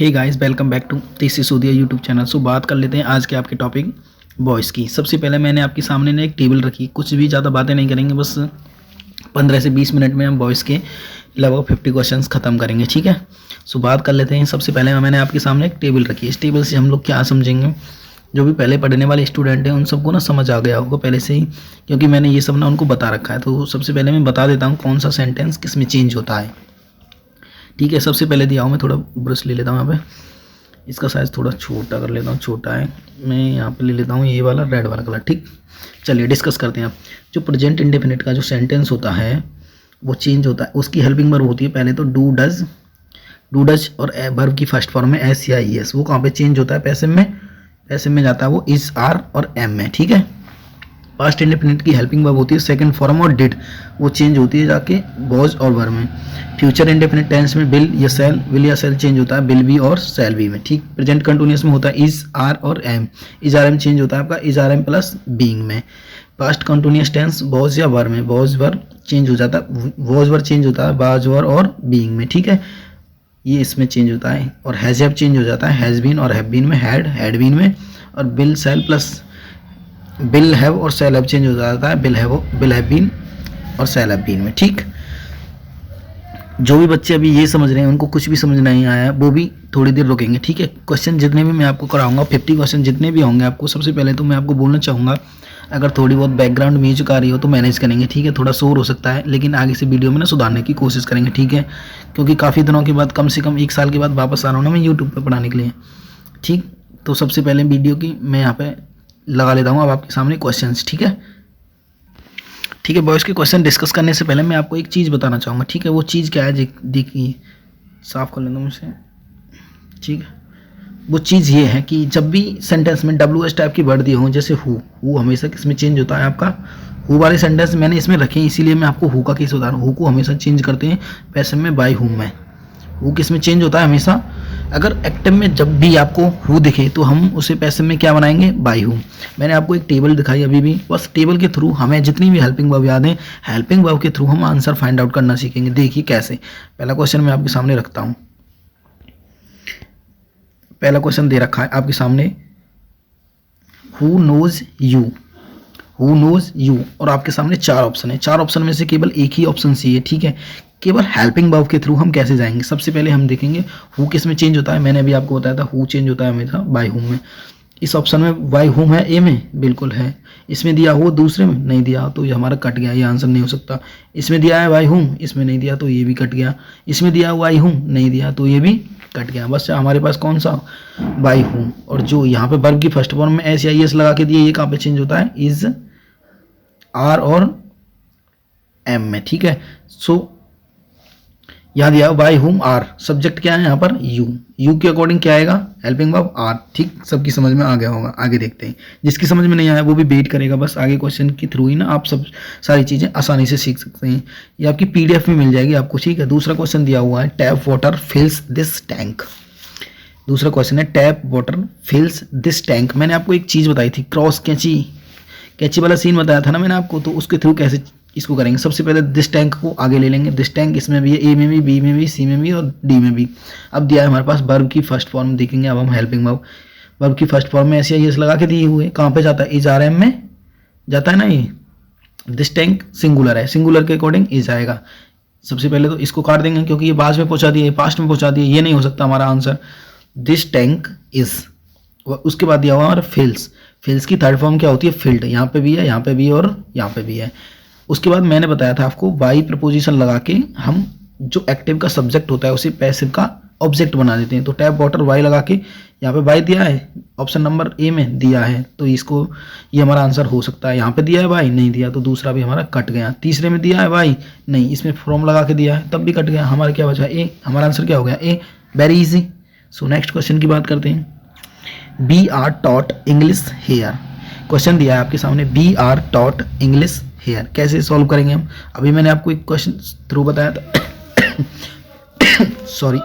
Hey guys, welcome back to this Sisodia YouTube channel. So बात कर लेते हैं आज के आपके टॉपिक वॉइस की। सबसे पहले मैंने आपके सामने ना एक टेबल रखी, कुछ भी ज़्यादा बातें नहीं करेंगे, बस 15 से 20 मिनट में हम वॉइस के लगभग 50 क्वेश्चंस खत्म करेंगे, ठीक है। सो बात कर लेते हैं। सबसे पहले मैंने आपके सामने एक टेबल रखी है। इस टेबल से हम लोग क्या समझेंगे, जो भी पहले पढ़ने वाले स्टूडेंट हैं उन सबको ना समझ आ गया होगा पहले से ही, क्योंकि मैंने ये सब ना उनको बता रखा है। तो सबसे पहले मैं बता देता हूँ कौन सा सेंटेंस किस में चेंज होता है, ठीक है। सबसे पहले दिया हूँ, मैं थोड़ा ब्रश ले लेता हूँ यहाँ पे, इसका साइज़ थोड़ा छोटा कर लेता हूँ, छोटा है। मैं यहाँ पे ले लेता हूँ ये वाला रेड वाला कलर, ठीक। चलिए डिस्कस करते हैं अब। जो प्रेजेंट इंडेफिनिट का जो सेंटेंस होता है वो चेंज होता है, उसकी हेल्पिंग वर्ब होती है पहले तो डू डज और वर्ब की फर्स्ट फॉर्म में एस या ई एस। वो कहाँ पे चेंज होता है, पैसिव में जाता है वो इज, आर और एम में, ठीक है। पास्ट इंडेफिनिट की हेल्पिंग वर्ब होती है सेकंड फॉर्म और डिड, वो चेंज होती है जाके वॉज और वर में। फ्यूचर इंडेफिनिट टेंस में विल या सेल चेंज होता है विल बी और सेल बी में, ठीक। प्रेजेंट कंटिन्यूअस में होता है इज, आर और am. Is are am change होता है आपका is are am plus being में। पास्ट कंटिन्यूअस टेंस वॉज या वर में वॉज वर चेंज हो जाता है, वॉज वर चेंज होता है वाज वर और बीइंग में, ठीक है। ये इसमें चेंज होता है। और हैज हैव चेंज हो जाता है हैज बीन और हैव बीन में, हैड बीन में। और will shall plus will have और सेल हैव चेंज हो जाता है बिल हैव बीन और सेल हैव बीन में, ठीक। जो भी बच्चे अभी ये समझ रहे हैं उनको कुछ भी समझ नहीं आया वो भी थोड़ी देर रुकेंगे, ठीक है। क्वेश्चन जितने भी मैं आपको कराऊंगा 50 क्वेश्चन जितने भी होंगे आपको, सबसे पहले तो मैं आपको बोलना चाहूँगा अगर थोड़ी बहुत बैकग्राउंड म्यूजिक आ रही हो तो मैनेज करेंगे, ठीक है। थोड़ा शोर हो सकता है लेकिन आगे से वीडियो में ना सुधारने की कोशिश करेंगे, ठीक है। क्योंकि काफ़ी दिनों के बाद, कम से कम 1 साल के बाद वापस आ रहा हूँ ना मैं यूट्यूब पर पढ़ाने के लिए, ठीक। तो सबसे पहले वीडियो की मैं यहाँ पे लगा लेता हूँ अब आपके सामने क्वेश्चंस, ठीक है। ठीक है, बॉयज़ के क्वेश्चन डिस्कस करने से पहले मैं आपको एक चीज़ बताना चाहूँगा, ठीक है। वो चीज़ क्या है, देखिए साफ कर लेता हूँ मुझसे, ठीक है। वो चीज़ ये है कि जब भी सेंटेंस में WH टाइप की वर्ड दिए हों, जैसे हु हमेशा किस में चेंज होता है आपका, हु वाले सेंटेंस मैंने इसमें रखे हैं, इसीलिए मैं आपको हु का केस बता रहा हूँ। हु को हमेशा चेंज करते हैं पैसिव में बाय हुम में। हु किस में चेंज होता है हमेशा, अगर एक्टिव में जब भी आपको हु दिखे तो हम उसे पैसिव में क्या बनाएंगे, बाय हूम। मैंने आपको एक टेबल दिखाई अभी भी, बस टेबल के थ्रू हमें जितनी भी हेल्पिंग वर्ब याद है, हेल्पिंग वर्ब के थ्रू हम आंसर फाइंड आउट करना सीखेंगे। देखिए कैसे। पहला क्वेश्चन मैं आपके सामने रखता हूँ। पहला क्वेश्चन दे रखा है आपके सामने, हु नोज यू, और आपके सामने 4 ऑप्शन है। 4 ऑप्शन में से केवल एक ही ऑप्शन सी है, ठीक है। केवल हेल्पिंग वर्ब के थ्रू हम कैसे जाएंगे, सबसे पहले हम देखेंगे हु किस में चेंज होता है। मैंने अभी आपको बताया था हु चेंज होता है हमेशा बाय हुम में। इस ऑप्शन में बाय हुम है, ए में बिल्कुल है। इसमें दिया हो दूसरे में नहीं दिया तो ये हमारा कट गया, ये आंसर नहीं हो सकता। इसमें दिया है बाय हुम, इसमें नहीं दिया तो ये भी कट गया। इसमें दिया हुआ बाय हुम, नहीं दिया तो ये भी कट गया। बस हमारे पास कौन सा, बाय हुम। और जो यहाँ पे वर्ब की फर्स्ट फॉर्म में एस या एस लगा के दिए, ये कहाँ पे चेंज होता है, इज, आर और एम में, ठीक है। सो यहाँ दिया बाय हुम आर, सब्जेक्ट क्या है यहाँ पर, यू के अकॉर्डिंग क्या आएगा, हेल्पिंग वर्ब आर, ठीक। सबकी समझ में आ गया होगा। आगे देखते हैं, जिसकी समझ में नहीं आया वो भी वेट करेगा, बस आगे क्वेश्चन के थ्रू ही ना आप सब सारी चीज़ें आसानी से सीख सकते हैं। ये आपकी PDF में मिल जाएगी आपको, ठीक है। दूसरा क्वेश्चन दिया हुआ है, टैप वाटर फिल्स दिस टैंक। दूसरा क्वेश्चन है टैप वाटर फिल्स दिस टैंक। मैंने आपको एक चीज़ बताई थी, क्रॉस कैंची वाला सीन बताया था ना मैंने आपको, तो उसके थ्रू कैसे इसको करेंगे। सबसे पहले दिस टैंक को आगे ले लेंगे। दिस टैंक इसमें भी है, ए में भी, बी में भी, सी में भी और डी में भी। अब दिया है हमारे पास वर्ब की फर्स्ट फॉर्म देखेंगे। अब हम हेल्पिंग वर्ब की फर्स्ट फॉर्म में ऐसे यस लगा के दिए हुए, कहाँ पे जाता है, इज आर एम में जाता है ना। ये दिस टैंक सिंगुलर है, सिंगुलर के अकॉर्डिंग इज आएगा। सबसे पहले तो इसको काट देंगे क्योंकि ये बाद में पहुंचा दिए, पास्ट में पहुंचा दिए, ये नहीं हो सकता हमारा आंसर। दिस टैंक इज, उसके बाद दिया हुआ हमारा फिल्स की थर्ड फॉर्म क्या होती है, फिल्ड। यहाँ पे भी है, यहाँ पे भी है और यहाँ पे भी है। उसके बाद मैंने बताया था आपको वाई प्रपोजिशन लगा के हम जो एक्टिव का सब्जेक्ट होता है उसे पैसिव का ऑब्जेक्ट बना देते हैं। तो टैप वाटर वाई लगा के, यहाँ पे वाई दिया है, ऑप्शन नंबर ए में दिया है, तो इसको ये हमारा आंसर हो सकता है। यहाँ पे दिया है वाई, नहीं दिया तो दूसरा भी हमारा कट गया। तीसरे में दिया है वाई, नहीं, इसमें फ्रॉम लगा के दिया है तब भी कट गया। हमारा क्या बचा, ए। हमारा आंसर क्या हो गया, A. Very easy. So next question की बात करते हैं। We are taught English here. Question दिया है आपके सामने, we are taught English here. कैसे सॉल्व करेंगे हम, अभी मैंने आपको एक क्वेश्चन थ्रू बताया था सॉरी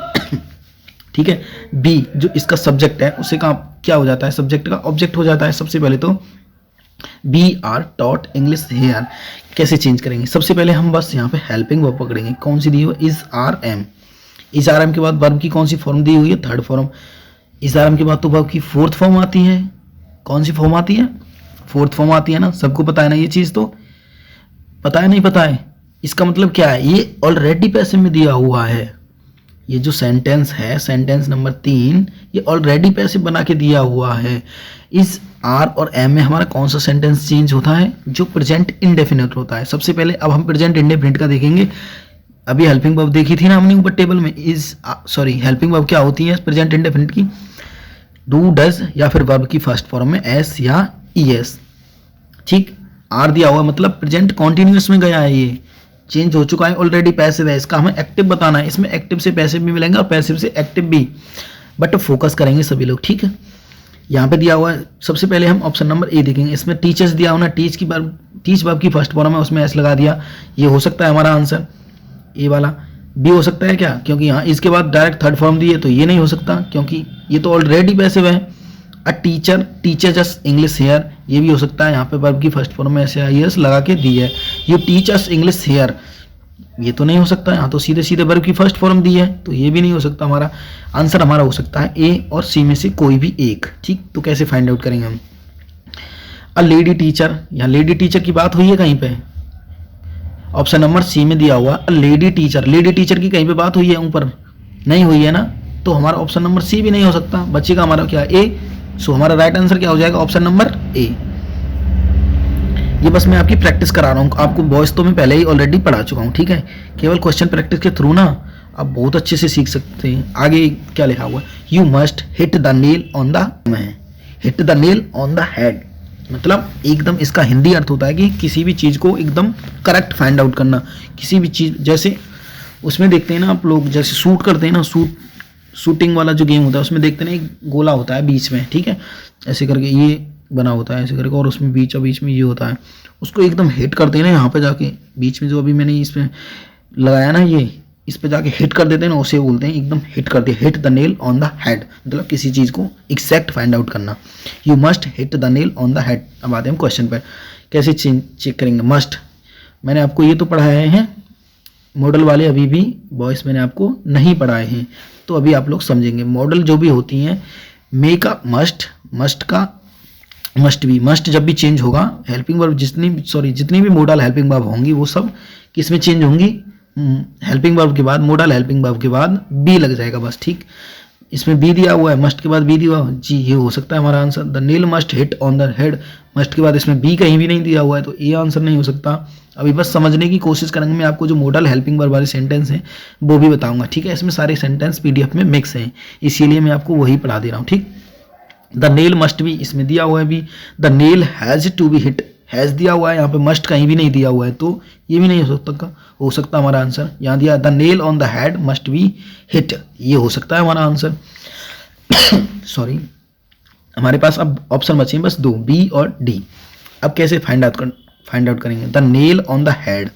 ठीक है। बी जो इसका सब्जेक्ट है उसे क्या हो जाता है, सब्जेक्ट का ऑब्जेक्ट हो जाता है। सबसे पहले तो we are taught English here कैसे चेंज करेंगे, सबसे पहले हम बस यहाँ पे हेल्पिंग वर्ब पकड़ेंगे। कौन सी दी हो, इज, आर, एम। इस आर एम के बाद वर्ब की कौन सी फॉर्म दी हुई है? Third form. इस आर एम के बाद तो वर्ब की फोर्थ फॉर्म आती है। कौन सी फॉर्म आती है? फोर्थ फॉर्म आती है ना, सबको पता है ना ये चीज़, तो पता है नहीं पता है? इसका मतलब क्या है? ये ऑलरेडी पैसिव में दिया हुआ है। ये जो सेंटेंस है, सेंटेंस नंबर 3, ये ऑलरेडी पैसिव बना के दिया हुआ है। इस आर और एम में हमारा कौन सा सेंटेंस चेंज होता है? जो प्रेजेंट इंडेफिनिट होता है। सबसे पहले अब हम प्रेजेंट इंडेफिनिट का देखेंगे। अभी हेल्पिंग वर्ब देखी थी ना हमने ऊपर टेबल में। हेल्पिंग वर्ब क्या होती है प्रेजेंट इंडेफिनिट की? डू, डज या फिर वर्ब की फर्स्ट फॉर्म में एस या ईएस। ठीक, आर दिया हुआ मतलब प्रेजेंट कॉन्टिन्यूअस में गया है, ये चेंज हो चुका है, ऑलरेडी पैसिव है। इसका हमें एक्टिव बताना है। इसमें एक्टिव से पैसिव भी मिलेंगे और पैसिव से एक्टिव भी, बट फोकस करेंगे सभी लोग। ठीक है, यहाँ पे दिया हुआ है, सबसे पहले हम ऑप्शन नंबर ए देखेंगे। इसमें टीचर्स दिया हुआ ना, टीच वर्ब की फर्स्ट फॉर्म है, उसमें एस लगा दिया। ये हो सकता है हमारा आंसर ए वाला। बी हो सकता है क्या? क्योंकि यहाँ इसके बाद डायरेक्ट थर्ड फॉर्म दी है, तो ये नहीं हो सकता क्योंकि ये तो ऑलरेडी पैसिव है। A teacher just English here, ये भी हो सकता है। यहाँ पे वर्ब की फर्स्ट फॉर्म में एस या एस लगा के दी है। You teach us English here, ये तो नहीं हो सकता। यहाँ तो सीधे सीधे वर्ब की फर्स्ट फॉर्म दी है, तो ये भी नहीं हो सकता। हमारा आंसर हमारा हो सकता है ए और सी में से कोई भी एक। ठीक, तो कैसे फाइंड आउट करेंगे हम? अ लेडी टीचर, यहाँ लेडी टीचर की बात हुई है कहीं पे? ऑप्शन नंबर सी में दिया हुआ लेडी टीचर। लेडी टीचर की कहीं पे बात हुई है? ऊपर नहीं हुई है ना, तो हमारा ऑप्शन नंबर सी भी नहीं हो सकता। बचेगा हमारा क्या? ए। सो हमारा राइट आंसर क्या हो जाएगा? ऑप्शन नंबर ए। ये बस मैं आपकी प्रैक्टिस करा रहा हूँ। आपको वॉइस तो मैं पहले ही ऑलरेडी पढ़ा चुका हूँ। ठीक है, केवल क्वेश्चन प्रैक्टिस के थ्रू ना आप बहुत अच्छे से सीख सकते हैं। आगे क्या लिखा हुआ है? You must hit the nail on the hit the nail on the head, मतलब एकदम इसका हिंदी अर्थ होता है कि किसी भी चीज़ को एकदम करेक्ट फाइंड आउट करना। किसी भी चीज़, जैसे उसमें देखते हैं ना आप लोग, जैसे शूट करते हैं ना, शूटिंग वाला जो गेम होता है उसमें देखते हैं ना, एक गोला होता है बीच में, ठीक है, ऐसे करके ये बना होता है ऐसे करके, और उसमें बीच में ये होता है, उसको एकदम हिट करते हैं ना यहाँ पे जाके बीच में, जो अभी मैंने इसमें लगाया ना, ये इस पे जाके हिट कर देते हैं ना, उसे बोलते हैं एकदम हिट कर दिया, hit the nail on the head, मतलब किसी चीज़ को एग्जैक्ट फाइंड आउट करना। You must hit the nail on the head. अब आते हैं क्वेश्चन पर, कैसे चेक करेंगे? मस्ट मैंने आपको ये तो पढ़ाए हैं, मॉडल वाले अभी भी बॉयस मैंने आपको नहीं पढ़ाए हैं, तो अभी आप लोग समझेंगे। मॉडल जो भी होती हैं, मे का मस्ट, मस्ट का मस्ट भी, मस्ट जब भी चेंज होगा, हेल्पिंग वर्ब जितनी भी मॉडल हेल्पिंग वर्ब होंगी वो सब किस में चेंज होंगी? हेल्पिंग वर्ब के बाद, मॉडल हेल्पिंग वर्ब के बाद बी लग जाएगा बस, ठीक। इसमें बी दिया हुआ है, मस्ट के बाद बी दिया हुआ, जी ये हो सकता है हमारा answer. The nail must hit on the head, must के बाद इसमें बी कहीं भी नहीं दिया हुआ है, तो ये आंसर नहीं हो सकता। अभी बस समझने की कोशिश करेंगे, मैं आपको जो मॉडल हेल्पिंग वर्ब वाले सेंटेंस हैं वो भी बताऊंगा, ठीक है। इसमें सारे सेंटेंस पीडीएफ में मिक्स हैं, इसीलिए मैं आपको वही पढ़ा दे रहा हूँ, ठीक। द नेल मस्ट भी इसमें दिया हुआ है भी, the nail has to be hit, has दिया हुआ है, यहाँ पे मस्ट कहीं भी नहीं दिया हुआ है, तो ये भी नहीं हो सकता हमारा आंसर। यहाँ दिया the nail on the head must be hit, ये हो सकता है हमारा आंसर। सॉरी, हमारे पास अब ऑप्शन बचे हैं बस दो, बी और डी। अब कैसे फाइंड आउट करेंगे? The nail on the head,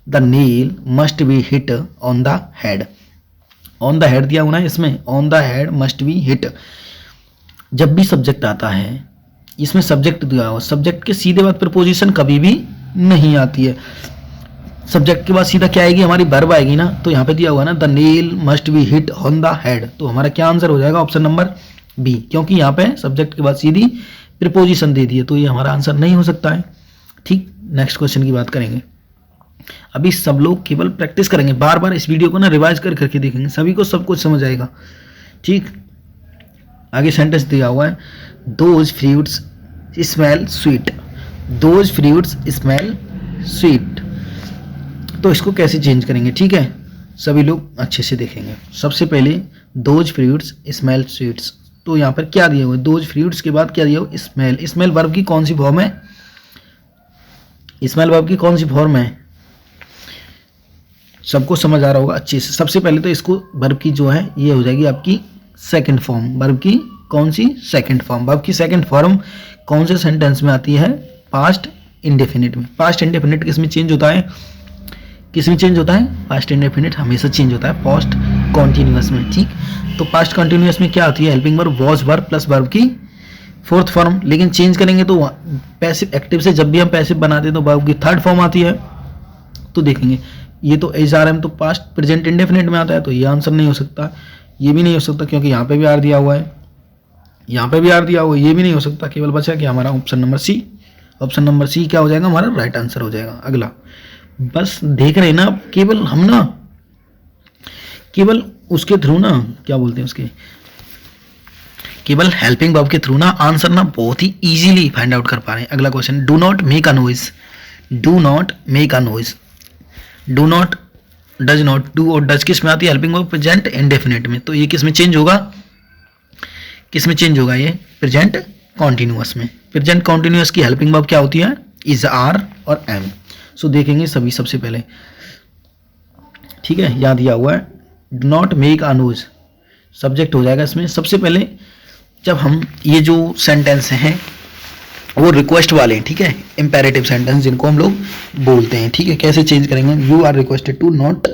the nail must be hit on the head, on the head दिया हुआ है इसमें, on the head must be hit. जब भी सब्जेक्ट आता है, इसमें सब्जेक्ट दिया हुआ, सब्जेक्ट के सीधे बाद प्रपोजिशन कभी भी नहीं आती है। सब्जेक्ट के बाद सीधा क्या आएगी? हमारी वर्ब आएगी ना, तो यहाँ पे दिया हुआ ना the nail must be hit on the head, तो हमारा क्या आंसर हो जाएगा? ऑप्शन नंबर बी, क्योंकि यहाँ पे सब्जेक्ट के बाद सीधी प्रिपोजिशन दे दी है, तो ये हमारा आंसर नहीं हो सकता है, ठीक। नेक्स्ट क्वेश्चन की बात करेंगे। अभी सब लोग केवल प्रैक्टिस करेंगे, बार बार इस वीडियो को ना रिवाइज करके देखेंगे, सभी को सब कुछ समझ आएगा, ठीक। आगे सेंटेंस दिया हुआ है, those fruits smell sweet, those fruits smell sweet, तो इसको कैसे चेंज करेंगे, ठीक है, सभी लोग अच्छे से देखेंगे। सबसे पहले दोज फ्रूट्स स्मेल स्वीट्स, तो यहाँ पर क्या दिया हुआ है? दोज फ्रूट्स के बाद क्या दिया हुआ? स्मेल। स्मेल वर्ब की कौन सी फॉर्म है? स्मेल वर्ब की कौन सी फॉर्म है? सबको समझ आ रहा होगा अच्छे से। सबसे पहले तो इसको वर्ब की जो है ये हो जाएगी आपकी सेकंड फॉर्म। वर्ब की कौन सी? Second form. वर्ब की सेकंड फॉर्म कौन से सेंटेंस में आती है? पास्ट इंडेफिनिट में। पास्ट इंडेफिनिट किस में चेंज होता है? किस में चेंज होता है? पास्ट इंडेफिनिट हमेशा चेंज होता है पास्ट कॉन्टिन्यूअस में, ठीक। तो पास्ट कॉन्टिन्यूअस में क्या आती है? Helping verb was verb plus verb की फोर्थ फॉर्म। लेकिन चेंज करेंगे तो पैसिव एक्टिव से जब भी हम पैसिव बनाते हैं तो वर्ब की थर्ड फॉर्म आती है। तो देखेंगे ये तो HRM तो पास्ट प्रेजेंट इंडेफिनिट में आता है, तो ये आंसर नहीं हो सकता, ये भी नहीं हो सकता क्योंकि यहाँ पे भी आर दिया हुआ है, यहाँ पे भी आर दिया हुआ है, ये भी नहीं हो सकता। केवल बचा क्या हमारा option number C. Option number C क्या हो जाएगा हमारा राइट आंसर हो जाएगा। अगला बस देख रहे हैं ना, केवल हम ना केवल उसके थ्रू ना क्या बोलते हैं उसके केवल हेल्पिंग वर्ब के थ्रू ना आंसर ना बहुत ही इजीली फाइंड आउट कर पा रहे हैं। अगला question, do not make a noise, do not make a noise, do not, does not, do और डज किस में आती है हेल्पिंग वर्ब प्रेजेंट इंडेफिनिट में, तो ये किस में चेंज होगा, किस में चेंज होगा, ये प्रेजेंट कॉन्टिन्यूअस में। प्रेजेंट कॉन्टिन्यूअस की हेल्पिंग वर्ब क्या होती है, इज, आर और एम। सो देखेंगे सभी सबसे पहले, ठीक है, याद दिया हुआ है do not make a noise subject हो जाएगा इसमें। सबसे पहले जब हम ये जो सेंटेंस हैं वो रिक्वेस्ट वाले हैं, ठीक है, इंपेरेटिव सेंटेंस जिनको हम लोग बोलते हैं, ठीक है, कैसे चेंज करेंगे, you are requested to not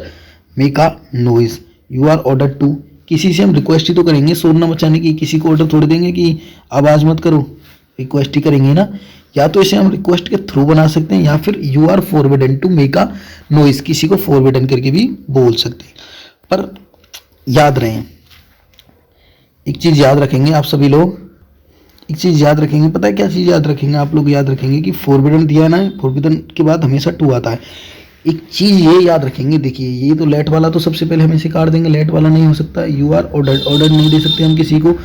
make a noise, you are order to, किसी से हम रिक्वेस्ट ही तो करेंगे शोर न मचाने की, किसी को ऑर्डर थोड़ी देंगे कि आवाज मत करो, रिक्वेस्ट ही करेंगे ना। या तो इसे हम रिक्वेस्ट के थ्रू बना सकते हैं या फिर you are forbidden to make a noise, किसी को फॉरबिडन करके भी बोल सकते हैं। पर याद रहे, एक चीज याद रखेंगे आप सभी लोग, एक चीज याद रखेंगे, पता है क्या चीज याद रखेंगे आप लोग, याद रखेंगे कि फॉरबिडन दिया ना, फॉरबिडन के बाद हमेशा टू आता है। एक चीज ये याद रखेंगे, देखिए ये तो लेट वाला तो सबसे पहले हम इसे काट देंगे, लेट वाला नहीं हो सकता, यू आर ऑर्डर, ऑर्डर नहीं दे सकते हम किसी को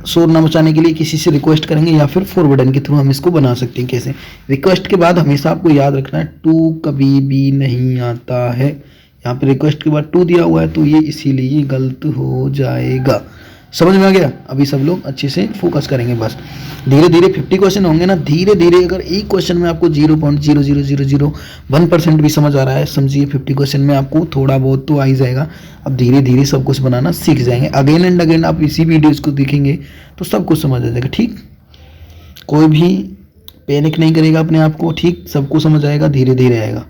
शोर ना मचाने के लिए, किसी से रिक्वेस्ट करेंगे या फिर फॉरबिडन के थ्रू हम इसको बना सकते हैं। कैसे, रिक्वेस्ट के बाद हमेशा आपको याद रखना है टू कभी भी नहीं आता है, यहाँ पे रिक्वेस्ट के बाद टू दिया हुआ है तो ये इसीलिए गलत हो जाएगा। समझ में आ गया, अभी सब लोग अच्छे से फोकस करेंगे, बस धीरे धीरे 50 क्वेश्चन होंगे ना, धीरे धीरे अगर एक क्वेश्चन में आपको 0.00001% भी समझ आ रहा है, समझिए 50 क्वेश्चन में आपको थोड़ा बहुत तो आ ही जाएगा। अब धीरे धीरे सब कुछ बनाना सीख जाएंगे, अगेन एंड अगेन आप इसी वीडियोज़ को देखेंगे तो सब कुछ समझ आ जाएगा, ठीक, कोई भी पैनिक नहीं करेगा अपने आप को, ठीक, सबको समझ आएगा, धीरे धीरे आएगा।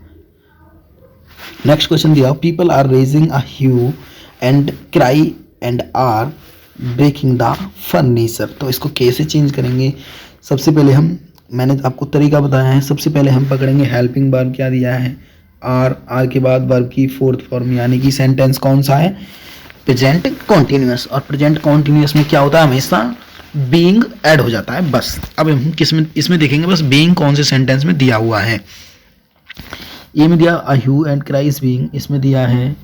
नेक्स्ट क्वेश्चन दिया, people are raising a hue and cry and are breaking the furniture, तो इसको कैसे चेंज करेंगे। सबसे पहले मैंने आपको तरीका बताया है, सबसे पहले हम पकड़ेंगे हेल्पिंग वर्ब, क्या दिया है आर, आर के बाद वर्ब की फोर्थ फॉर्म, यानी कि सेंटेंस कौन सा है, प्रेजेंट कॉन्टिन्यूअस, और प्रेजेंट कॉन्टिन्यूअस में क्या होता है हमेशा बीइंग ऐड हो जाता है। बस अब हम इसमें देखेंगे बस बीइंग कौन से सेंटेंस में दिया हुआ है। ए में दिया a hue and cry is being, इसमें दिया है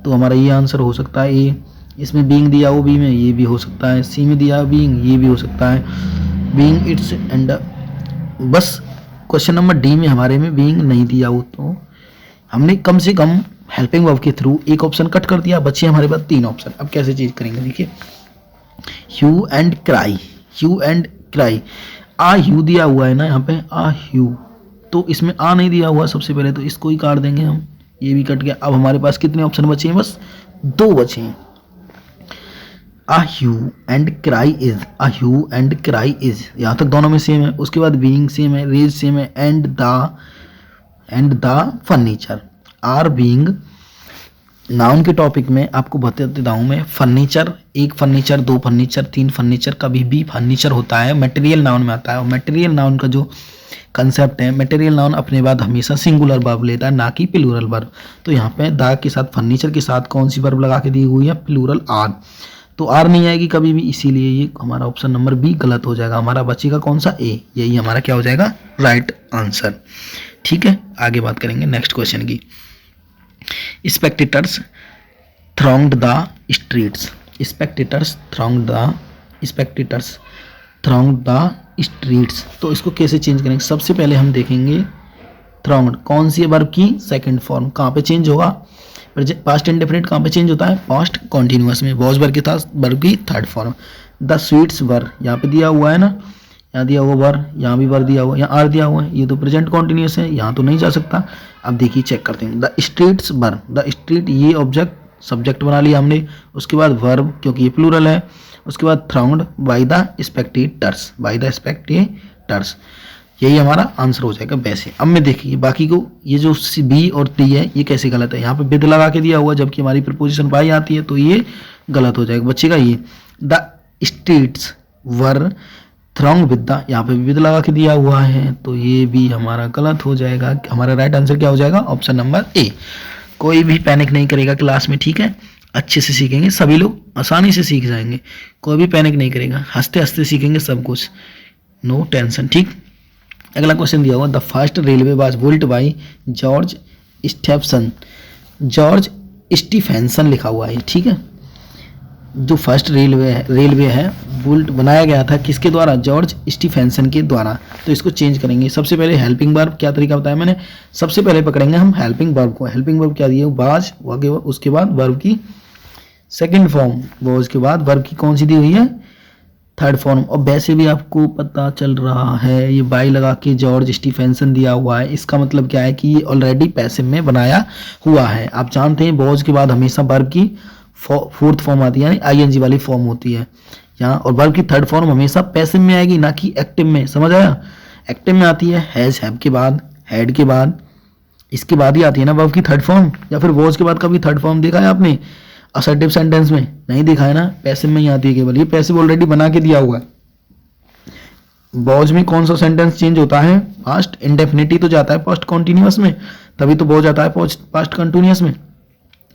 तो हमारा ये आंसर हो सकता है ए। इसमें बीइंग दिया वो बी में, ये भी हो सकता है। सी में दिया बीइंग, ये भी हो सकता है बीइंग इट्स एंड, बस क्वेश्चन नंबर डी में हमारे में बीइंग नहीं दिया हो, तो हमने कम से कम हेल्पिंग वर्ब के थ्रू एक ऑप्शन कट कर दिया, बच्चे हमारे पास 3 ऑप्शन। अब कैसे चीज करेंगे, देखिए hue and cry, hue and cry, a hue दिया हुआ है ना यहाँ पे, आ ह्यू, तो इसमें आ नहीं दिया हुआ, सबसे पहले तो इसको ही काट देंगे हम, ये भी कट गया। अब हमारे पास कितने ऑप्शन बचे हैं, बस 2 बचे हैं। A hue and cry is, a hue and cry is, यहाँ तक दोनों में सेम है। उसके बाद being सेम है, raise सेम है, and the furniture are being, noun के टॉपिक में आपको बता देता हूँ मैं, फर्नीचर, एक फर्नीचर, 2 फर्नीचर, 3 फर्नीचर, कभी भी फर्नीचर होता है मटेरियल नाउन में आता है, और मटेरियल नाउन का जो कंसेप्ट है, मटेरियल नाउन अपने बाद हमेशा सिंगुलर वर्ब लेता है, ना कि प्लूरल वर्ब। तो यहाँ पे द के साथ फर्नीचर के साथ कौन सी वर्ब लगा के दी हुई है, प्लूरल आर, तो आर नहीं आएगी कभी भी, इसीलिए ये हमारा ऑप्शन नंबर बी गलत हो जाएगा। हमारा बचेगा कौन सा, ए, यही हमारा क्या हो जाएगा राइट आंसर। ठीक है, आगे बात करेंगे नेक्स्ट क्वेश्चन की। Spectators thronged the streets, spectators thronged the streets, तो इसको कैसे चेंज करेंगे। सबसे पहले हम देखेंगे थ्रॉन्ग्ड कौन सी वर्ब की सेकंड फॉर्म, कहाँ पे चेंज होगा, पास्ट इंडेफिनिट कहाँ पे चेंज होता है, पास्ट कॉन्टिन्यूअस में, वॉज वर्ब के साथ वर्ब की थर्ड फॉर्म। द स्वीट्स वर, यहाँ पे दिया हुआ है ना, यहाँ दिया हुआ वर, यहाँ भी वर दिया हुआ, यहाँ आर दिया हुआ है, ये तो प्रेजेंट कॉन्टिन्यूअस है, यहाँ तो नहीं जा सकता। अब देखिए चेक करते हैं, the streets were, the street ये ऑब्जेक्ट सब्जेक्ट बना लिया हमने, उसके बाद वर्ब क्योंकि ये प्लूरल है, उसके बाद thronged by the spectators, by the spectators, यही हमारा आंसर हो जाएगा वैसे। अब मैं देखिए बाकी को, ये जो बी और डी है ये कैसे गलत है, यहाँ पे विद लगा के दिया हुआ जबकि हमारी प्रपोजिशन बाई आती है, तो ये गलत हो जाएगा। बचेगा ये the streets were throng with the, यहाँ पे विद लगा के दिया हुआ है, तो ये भी हमारा गलत हो जाएगा। हमारा राइट आंसर क्या हो जाएगा? ऑप्शन नंबर ए। कोई भी पैनिक नहीं करेगा क्लास में, ठीक है, अच्छे से सीखेंगे सभी लोग, आसानी से सीख जाएंगे, कोई भी पैनिक नहीं करेगा, हंसते हंसते सीखेंगे सब कुछ, नो टेंशन, ठीक। अगला क्वेश्चन दिया हुआ, the first railway was built by George Stephenson. George Stephenson लिखा हुआ है, ठीक है। जो फर्स्ट रेलवे है बुल्ट बनाया गया था किसके द्वारा? जॉर्ज स्टीफेंसन के द्वारा। तो इसको चेंज करेंगे। सबसे पहले हेल्पिंग वर्ब, क्या तरीका बताया मैंने, सबसे पहले पकड़ेंगे हम हेल्पिंग वर्ब को। हेल्पिंग वर्ब क्या दिए? वाज, उसके बाद वर्ब की सेकंड फॉर्म, वो उसके बाद वर्ब की कौन सी दी हुई है? Third form. और वैसे भी आपको पता चल रहा है ये बाई लगा के जॉर्ज स्टीफेंसन दिया हुआ है, इसका मतलब क्या है कि ये ऑलरेडी पैसिव में बनाया हुआ है। आप जानते हैं वॉज के बाद हमेशा वर्ब की फोर्थ फॉर्म आती है, यानी आईएनजी वाली फॉर्म होती है यहाँ, और वर्ब की थर्ड फॉर्म हमेशा पैसिव में आएगी, ना कि एक्टिव में, समझ आया? एक्टिव में आती है हैज, हैव के बाद, हैड के बाद, इसके बाद ही आती है ना वर्ब की थर्ड फॉर्म। या फिर वॉज के बाद कभी थर्ड फॉर्म देखा है आपने असर्टिव सेंटेंस में? नहीं देखा है ना, पैसिव में ही आती है केवल, ये पैसिव ऑलरेडी बना के दिया हुआ है। वॉज में कौन सा सेंटेंस चेंज होता है? पास्ट इंडेफिनिटी तो जाता है पास्ट कॉन्टिन्यूअस में, तभी तो वॉज आता है पास्ट कंटिन्यूअस में,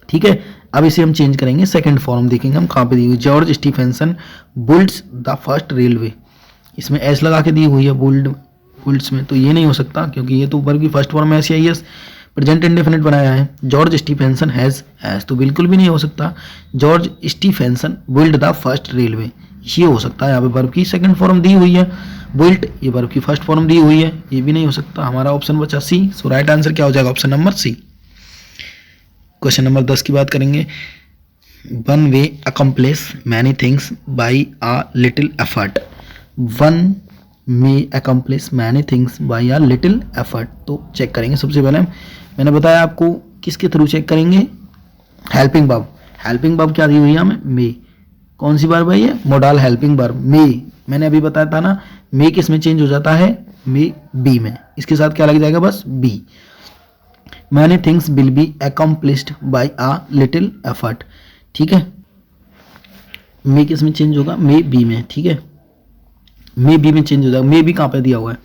ठीक है। अब इसे हम चेंज करेंगे, सेकंड फॉर्म देखेंगे हम कहाँ पे दी हुई। George Stephenson builds the first railway, इसमें एस लगा के दी हुई है बुल्ड्स में, तो ये नहीं हो सकता क्योंकि ये तो वर्ब की फर्स्ट फॉर्म में एस प्रेजेंट इंडेफिनिट बनाया है। जॉर्ज स्टीफेंसन हैज तो बिल्कुल भी नहीं हो सकता। George Stephenson built the first railway, ये हो सकता है। यहाँ पे वर्ब की सेकंड फॉर्म दी हुई है, बुल्ट, ये वर्ब की फर्स्ट फॉर्म दी हुई है, ये भी नहीं हो सकता। हमारा ऑप्शन बचा सी। सो राइट आंसर क्या हो जाएगा? Option number C. Question number 10 की बात करेंगे। One way accomplish many things by a little effort. One may accomplish many things by a little effort, तो चेक करेंगे। सबसे पहले मैंने बताया आपको किसके थ्रू चेक करेंगे? Helping verb. हेल्पिंग वर्ब क्या दी हुई है हमें? मे। कौन सी वर्ब है ये? मोडाल हेल्पिंग वर्ब मे। मैंने अभी बताया था ना, मे किस में चेंज हो जाता है? मे बी में। इसके साथ क्या लग जाएगा? बस B. Many things will be accomplished by a little effort, ठीक है। मे किस में चेंज होगा? मे बी में, ठीक है। मे बी में चेंज हो जाएगा। मे बी कहाँ पे दिया हुआ है?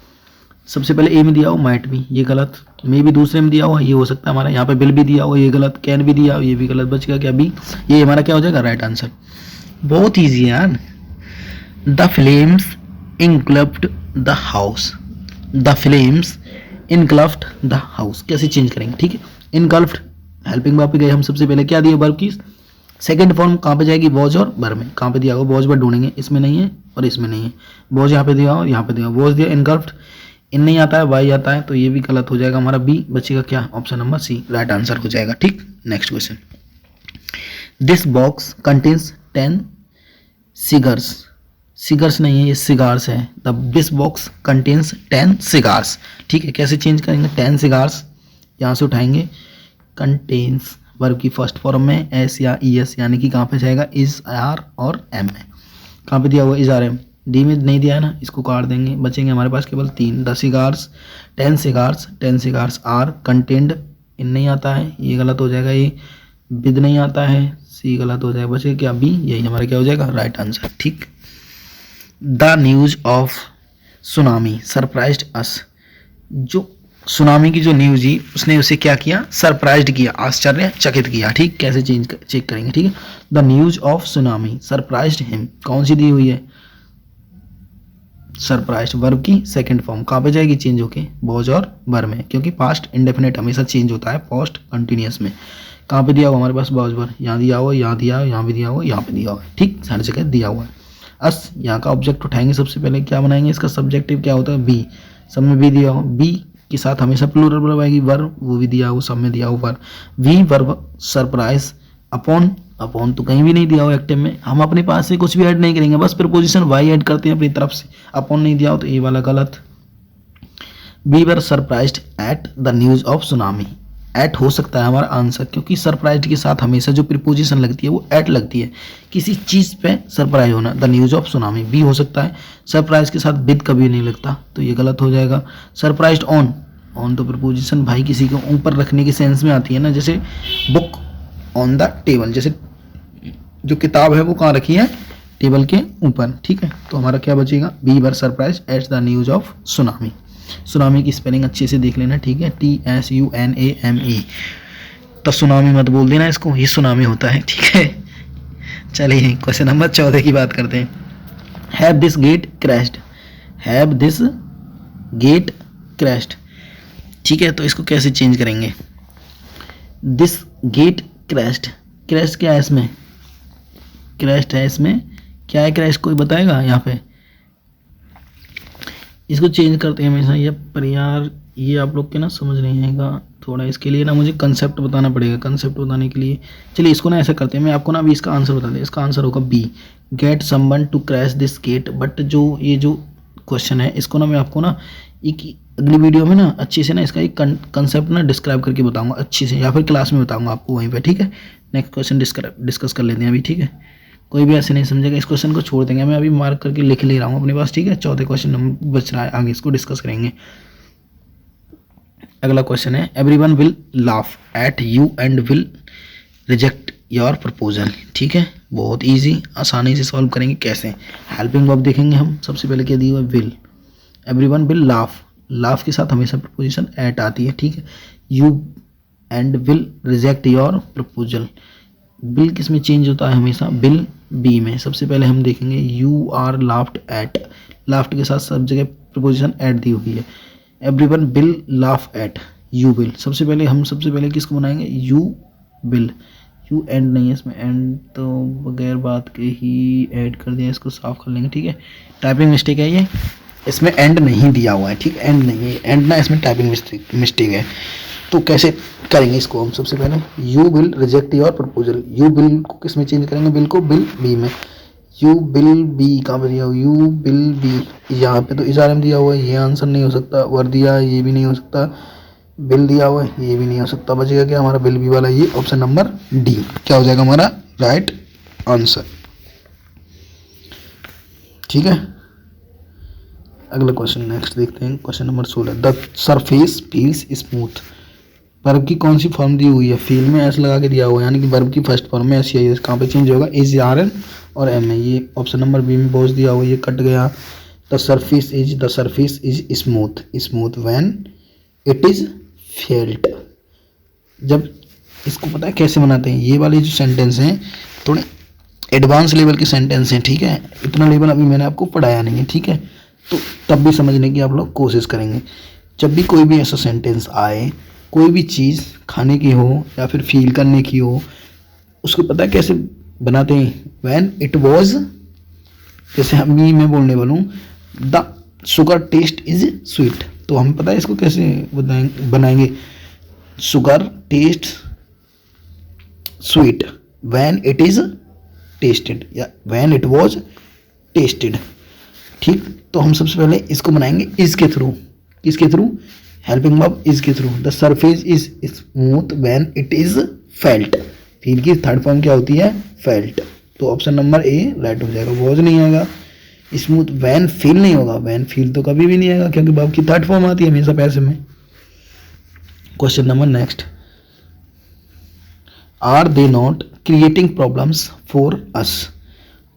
सबसे पहले ए में दिया हुआ, माइट भी, ये गलत। मे बी दूसरे में दिया हुआ, ये हो सकता है हमारा। यहाँ पे विल भी दिया हुआ, ये गलत। कैन भी दिया हुआ, ये भी गलत। बच गया क्या? बी। ये हमारा क्या हो जाएगा? Right answer. बहुत ईजी है यार। The flames engulfed the house. The flames engulfed the house, कैसे चेंज करेंगे? ठीक है, इनगल्फ्ड हेल्पिंग वर्ब पे गए हम। सबसे पहले क्या दिया वर्ब की सेकंड फॉर्म कहाँ पे जाएगी? वॉज और वर में। कहाँ पे दिया होगा? वॉज वर ढूंढेंगे, इसमें नहीं है और इसमें नहीं है। वॉज यहाँ पे दिया हो, यहाँ पे दिया, वॉज दिया। इनगल्फ्ड इन नहीं आता है, वाई आता है, तो ये भी गलत हो जाएगा हमारा। बी बचेगा क्या? Option number C right answer हो जाएगा। ठीक, next question. This box contains 10 cigars. Cigars नहीं है, ये सिगार्स है। The this box contains 10 cigars. ठीक है, कैसे चेंज करेंगे? 10 सिगार्स यहाँ से उठाएंगे। कंटेन्स वर्ब की फर्स्ट फॉर्म में एस या ई एस, यानी कि कहाँ पे जाएगा? इज आर और एम में। कहाँ पे दिया हुआ? Is are M. डी में नहीं दिया है ना, इसको काट देंगे। बचेंगे हमारे पास केवल 3। The cigars 10 cigars, 10 cigars are contained. इन नहीं आता है, ये गलत हो जाएगा। ये विद नहीं आता है, सी गलत हो जाएगा। बचेगा क्या? बी। यही हमारा क्या हो जाएगा? Right answer. ठीक। The news of tsunami surprised us. जो सुनामी की जो न्यूज ही, उसने उसे क्या किया? सरप्राइज्ड किया, आश्चर्यचकित किया। ठीक, कैसे चेक करेंगे? ठीक है, the news of tsunami surprised him, कौन सी दी हुई है? सरप्राइज्ड वर्ब की सेकंड फॉर्म। कहाँ पे जाएगी चेंज होके? वॉज और वर में, क्योंकि पास्ट इंडेफिनिट हमेशा चेंज होता है पोस्ट कंटिन्यूअस में। कहाँ पे दिया हुआ हमारे पास? Was were. यहाँ दिया हुआ, यहाँ दिया हुआ, यहाँ भी दिया हुआ, यहाँ पे दिया हुआ है। ठीक, हर जगह दिया हुआ है। अस यहाँ का ऑब्जेक्ट उठाएंगे। सबसे पहले क्या बनाएंगे? इसका सब्जेक्टिव क्या होता है? बी। सब में बी दिया हो, बी के साथ हमेशा प्लूरल वर्ब आएगी। वर्ब वो भी दिया हो, सब में दिया हो verb. We verb surprise. Upon, upon तो कहीं भी नहीं दिया हो एक्टिव में। हम अपने पास से कुछ भी ऐड नहीं करेंगे, बस प्रीपोजिशन वाई ऐड करते हैं अपनी तरफ से। अपॉन नहीं दिया हो तो ये वाला गलत। We were surprised at the news of tsunami. At हो सकता है हमारा आंसर, क्योंकि सरप्राइज्ड के साथ हमेशा जो प्रीपोजिशन लगती है वो एट लगती है, किसी चीज़ पे सरप्राइज होना। The news of tsunami B हो सकता है। सरप्राइज के साथ विद कभी नहीं लगता, तो ये गलत हो जाएगा। सरप्राइज्ड ऑन, ऑन तो प्रीपोजिशन भाई किसी को ऊपर रखने के सेंस में आती है ना, जैसे बुक ऑन द टेबल, जैसे जो किताब है वो कहाँ रखी है? टेबल के ऊपर, ठीक है। तो हमारा क्या बचेगा, we were surprise at the news of tsunami. Tsunami की स्पेलिंग अच्छे से देख लेना, ठीक है, TSUNAME। तो सुनामी मत बोल देना इसको, ये सुनामी होता है, ठीक है। चलिए क्वेश्चन नंबर 14 की बात करते हैं। Have this gate crashed, have this gate crashed, ठीक है। तो इसको कैसे चेंज करेंगे, दिस गेट क्रैश्ड, क्रैश क्या है इसमें, क्रैश्ड है इसमें, क्या है क्रैश, कोई बताएगा यहाँ पे। इसको चेंज करते हैं हमेशा ये, पर यार ये आप लोग के ना समझ नहीं आएगा थोड़ा, इसके लिए ना मुझे कंसेप्ट बताना पड़ेगा। कंसेप्ट बताने के लिए चलिए इसको ना ऐसा करते हैं, मैं आपको ना अभी इसका आंसर बता दें। इसका आंसर होगा B, get someone to crash this gate. But जो ये जो क्वेश्चन है इसको ना मैं आपको ना एक अगली वीडियो में ना अच्छे से ना इसका एक कंसेप्ट ना डिस्क्राइब करके बताऊंगा अच्छे से, या फिर क्लास में बताऊंगा आपको वहीं पे, ठीक है। नेक्स्ट क्वेश्चन डिस्कस कर लेते हैं अभी, ठीक है। कोई भी ऐसे नहीं समझेगा, इस क्वेश्चन को छोड़ देंगे, मैं अभी मार्क करके लिख ले रहा हूँ अपने पास, ठीक है। 14 क्वेश्चन नंबर बच रहा है, आगे इसको डिस्कस करेंगे। अगला क्वेश्चन है, everyone will laugh at you and will reject your proposal, ठीक है। बहुत इजी, आसानी से सॉल्व करेंगे। कैसे, हेल्पिंग वर्ब देखेंगे हम। सबसे पहले क्या दिया हुआ है, will, everyone will laugh, laugh के साथ हमेशा प्रपोजिशन एट आती है, ठीक है। You and will reject your proposal, bill किस में चेंज होता है हमेशा, बिल बी में। सबसे पहले हम देखेंगे you are laughed at, laughed के साथ सब जगह प्रपोजिशन एट दी हुई है। Everyone will laugh at you will, सबसे पहले किसको बनाएंगे, यू विल, यू एंड नहीं है इसमें, एंड तो बगैर बात के ही ऐड कर दिया, इसको साफ कर लेंगे, ठीक है। टाइपिंग मिस्टेक है ये, इसमें एंड नहीं दिया हुआ है, ठीक है, एंड नहीं है, एंड ना इसमें टाइपिंग मिस्टेक है। तो कैसे करेंगे इसको हम, सबसे पहले you will reject your proposal, you will को किस में चेंज करेंगे, बिल को बिल बी में। यू बिल बी कहाँ पे दिया हुआ, यू बिल बी, यहाँ पे तो इशारे दिया हुआ है, ये आंसर नहीं हो सकता। वर दिया है, ये भी नहीं हो सकता। बिल दिया हुआ है, ये भी नहीं हो सकता। बचेगा क्या हमारा, बिल बी वाला, ये ऑप्शन नंबर डी क्या हो जाएगा हमारा राइट आंसर, ठीक है। अगला क्वेश्चन नेक्स्ट देखते हैं, question number 16, the surface feels smooth, verb की कौन सी फॉर्म दी हुई है, फील में एस लगा के दिया हुआ है, यानी कि वर्ब की फर्स्ट फॉर्म में ऐसी है, कहाँ पे चेंज होगा, इज आर एन और एम है। ये ऑप्शन नंबर बी में बॉस दिया हुआ है, ये कट गया। The surface is smooth, smooth when it is felt. जब इसको पता है कैसे बनाते हैं, ये वाले जो सेंटेंस हैं थोड़े एडवांस लेवल के सेंटेंस हैं, ठीक है। इतना लेवल अभी मैंने आपको पढ़ाया नहीं है, ठीक है। तो तब भी समझने की आप लोग कोशिश करेंगे। जब भी कोई भी ऐसा सेंटेंस आए, कोई भी चीज़ खाने की हो या फिर फील करने की हो, उसको पता है कैसे बनाते हैं, व्हेन इट वॉज, जैसे हम मैं बोलने वाला हूँ the sugar taste is sweet, तो हम पता है इसको कैसे बनाएंगे, sugar taste sweet when it is tested या व्हेन इट वॉज टेस्टेड, ठीक। तो हम सबसे पहले इसको बनाएंगे इज के थ्रू, किसके थ्रू, हेल्पिंग वर्ब इज के through. The surface is smooth when it is felt, feel की थर्ड फॉर्म क्या होती है, फेल्ट। तो ऑप्शन नंबर ए राइट हो जाएगा, वॉज नहीं आएगा। स्मूथ व्हेन फील नहीं होगा, व्हेन फील तो कभी भी नहीं आएगा, क्योंकि वर्ब की थर्ड फॉर्म आती है हमेशा पैसे में। Question number next, are they not creating problems for us,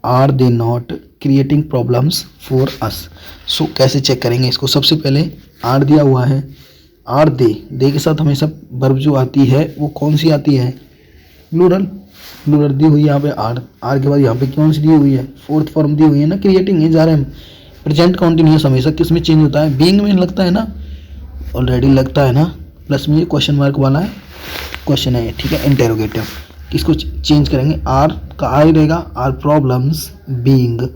are they not creating problems for us. So कैसे चेक करेंगे इसको, सबसे पहले आर दिया हुआ है, आर दे के साथ हमेशा वर्ब जो आती है वो कौन सी आती है, प्लूरल दी हुई है यहाँ पे आर के बाद यहाँ पे कौन सी दी हुई है, फोर्थ फॉर्म दी हुई है ना, creating is are am. Present continuous हमेशा किस में चेंज होता है, बीइंग में लगता है ना, ऑलरेडी लगता है ना, प्लस में ये क्वेश्चन मार्क वाला है क्वेश्चन है, ठीक है, इंटेरोगेटिव। इसको चेंज करेंगे, आर का आर रहेगा, are problems being,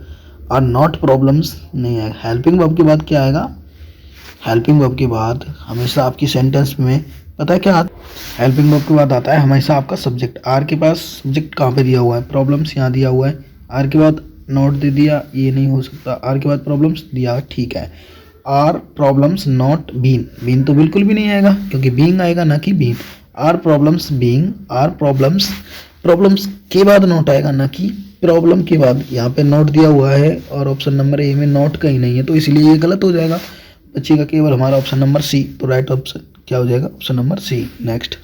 are not problems नहीं आएगा। हेल्पिंग वर्ब के बाद क्या आएगा, हेल्पिंग वर्ब के बाद हमेशा आपकी सेंटेंस में पता है क्या, हेल्पिंग वर्ब के बाद आता है हमेशा आपका सब्जेक्ट। आर के पास सब्जेक्ट कहाँ पे दिया हुआ है, प्रॉब्लम्स यहाँ दिया हुआ है, आर के बाद नॉट दे दिया, ये नहीं हो सकता, आर के बाद प्रॉब्लम्स दिया, ठीक है। आर प्रॉब्लम्स नॉट बीन तो बिल्कुल भी नहीं आएगा, क्योंकि बीइंग आएगा ना कि been. Are problems being, are problems के बाद नॉट आएगा ना कि प्रॉब्लम के बाद। यहाँ पे नॉट दिया हुआ है और ऑप्शन नंबर ए में नॉट कहीं नहीं है, तो इसलिए ये गलत हो जाएगा। बचेगा केवल हमारा ऑप्शन नंबर सी, तो राइट ऑप्शन क्या हो जाएगा, option number C. Next,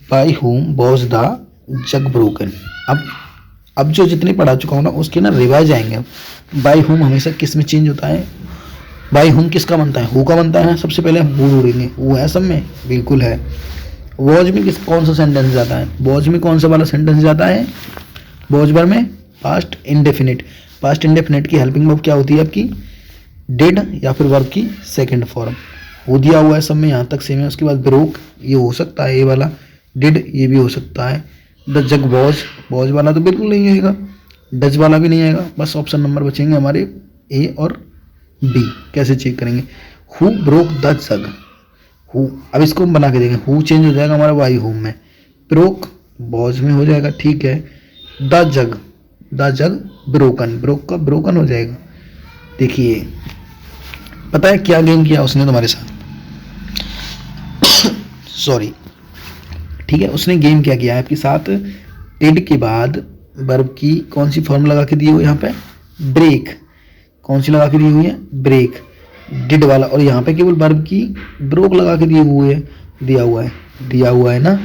by whom was the jug broken. अब अब जो जितने पढ़ा चुका हूँ ना उसके ना रिवाइज आएंगे। बाई हुम हमेशा किस में चेंज होता है, बाई हुम किसका बनता है, हु का बनता है। सबसे पहले हम हु ढूंढेंगे, हु है सब में, बिल्कुल है। वॉज में कौन सा सेंटेंस जाता है, वॉज में कौन सा वाला सेंटेंस जाता है, वॉज बार में पास्ट इंडेफिनिट। पास्ट इंडेफिनिट की हेल्पिंग वर्ब क्या होती है आपकी, डिड या फिर वर्ब की सेकंड फॉर्म। वो दिया हुआ है सब में, यहाँ तक सेम है। उसके बाद ब्रोक ये हो सकता है, ये वाला डिड ये भी हो सकता है। द जग वॉज वाला तो बिल्कुल नहीं आएगा, डज वाला भी नहीं आएगा। बस ऑप्शन नंबर बचेंगे हमारे ए और बी। कैसे चेक करेंगे, who broke the jug, who. अब इसको हम बना के देखेंगे, हु चेंज हो जाएगा हमारा वाई होम में, ब्रोक वॉज में हो जाएगा, ठीक है। द जग ब्रोकन, ब्रोक का ब्रोकन हो जाएगा। देखिए पता है क्या गेम किया उसने तुम्हारे साथ, सॉरी, ठीक है। उसने गेम क्या किया है आपके साथ, डिड के बाद वर्ब की कौन सी फॉर्म लगा के दी हुई है यहाँ पे, ब्रेक। कौन सी लगा के दी हुई है, ब्रेक, डिड वाला। और यहाँ पे केवल वर्ब की ब्रोक लगा के दिया हुआ है ना।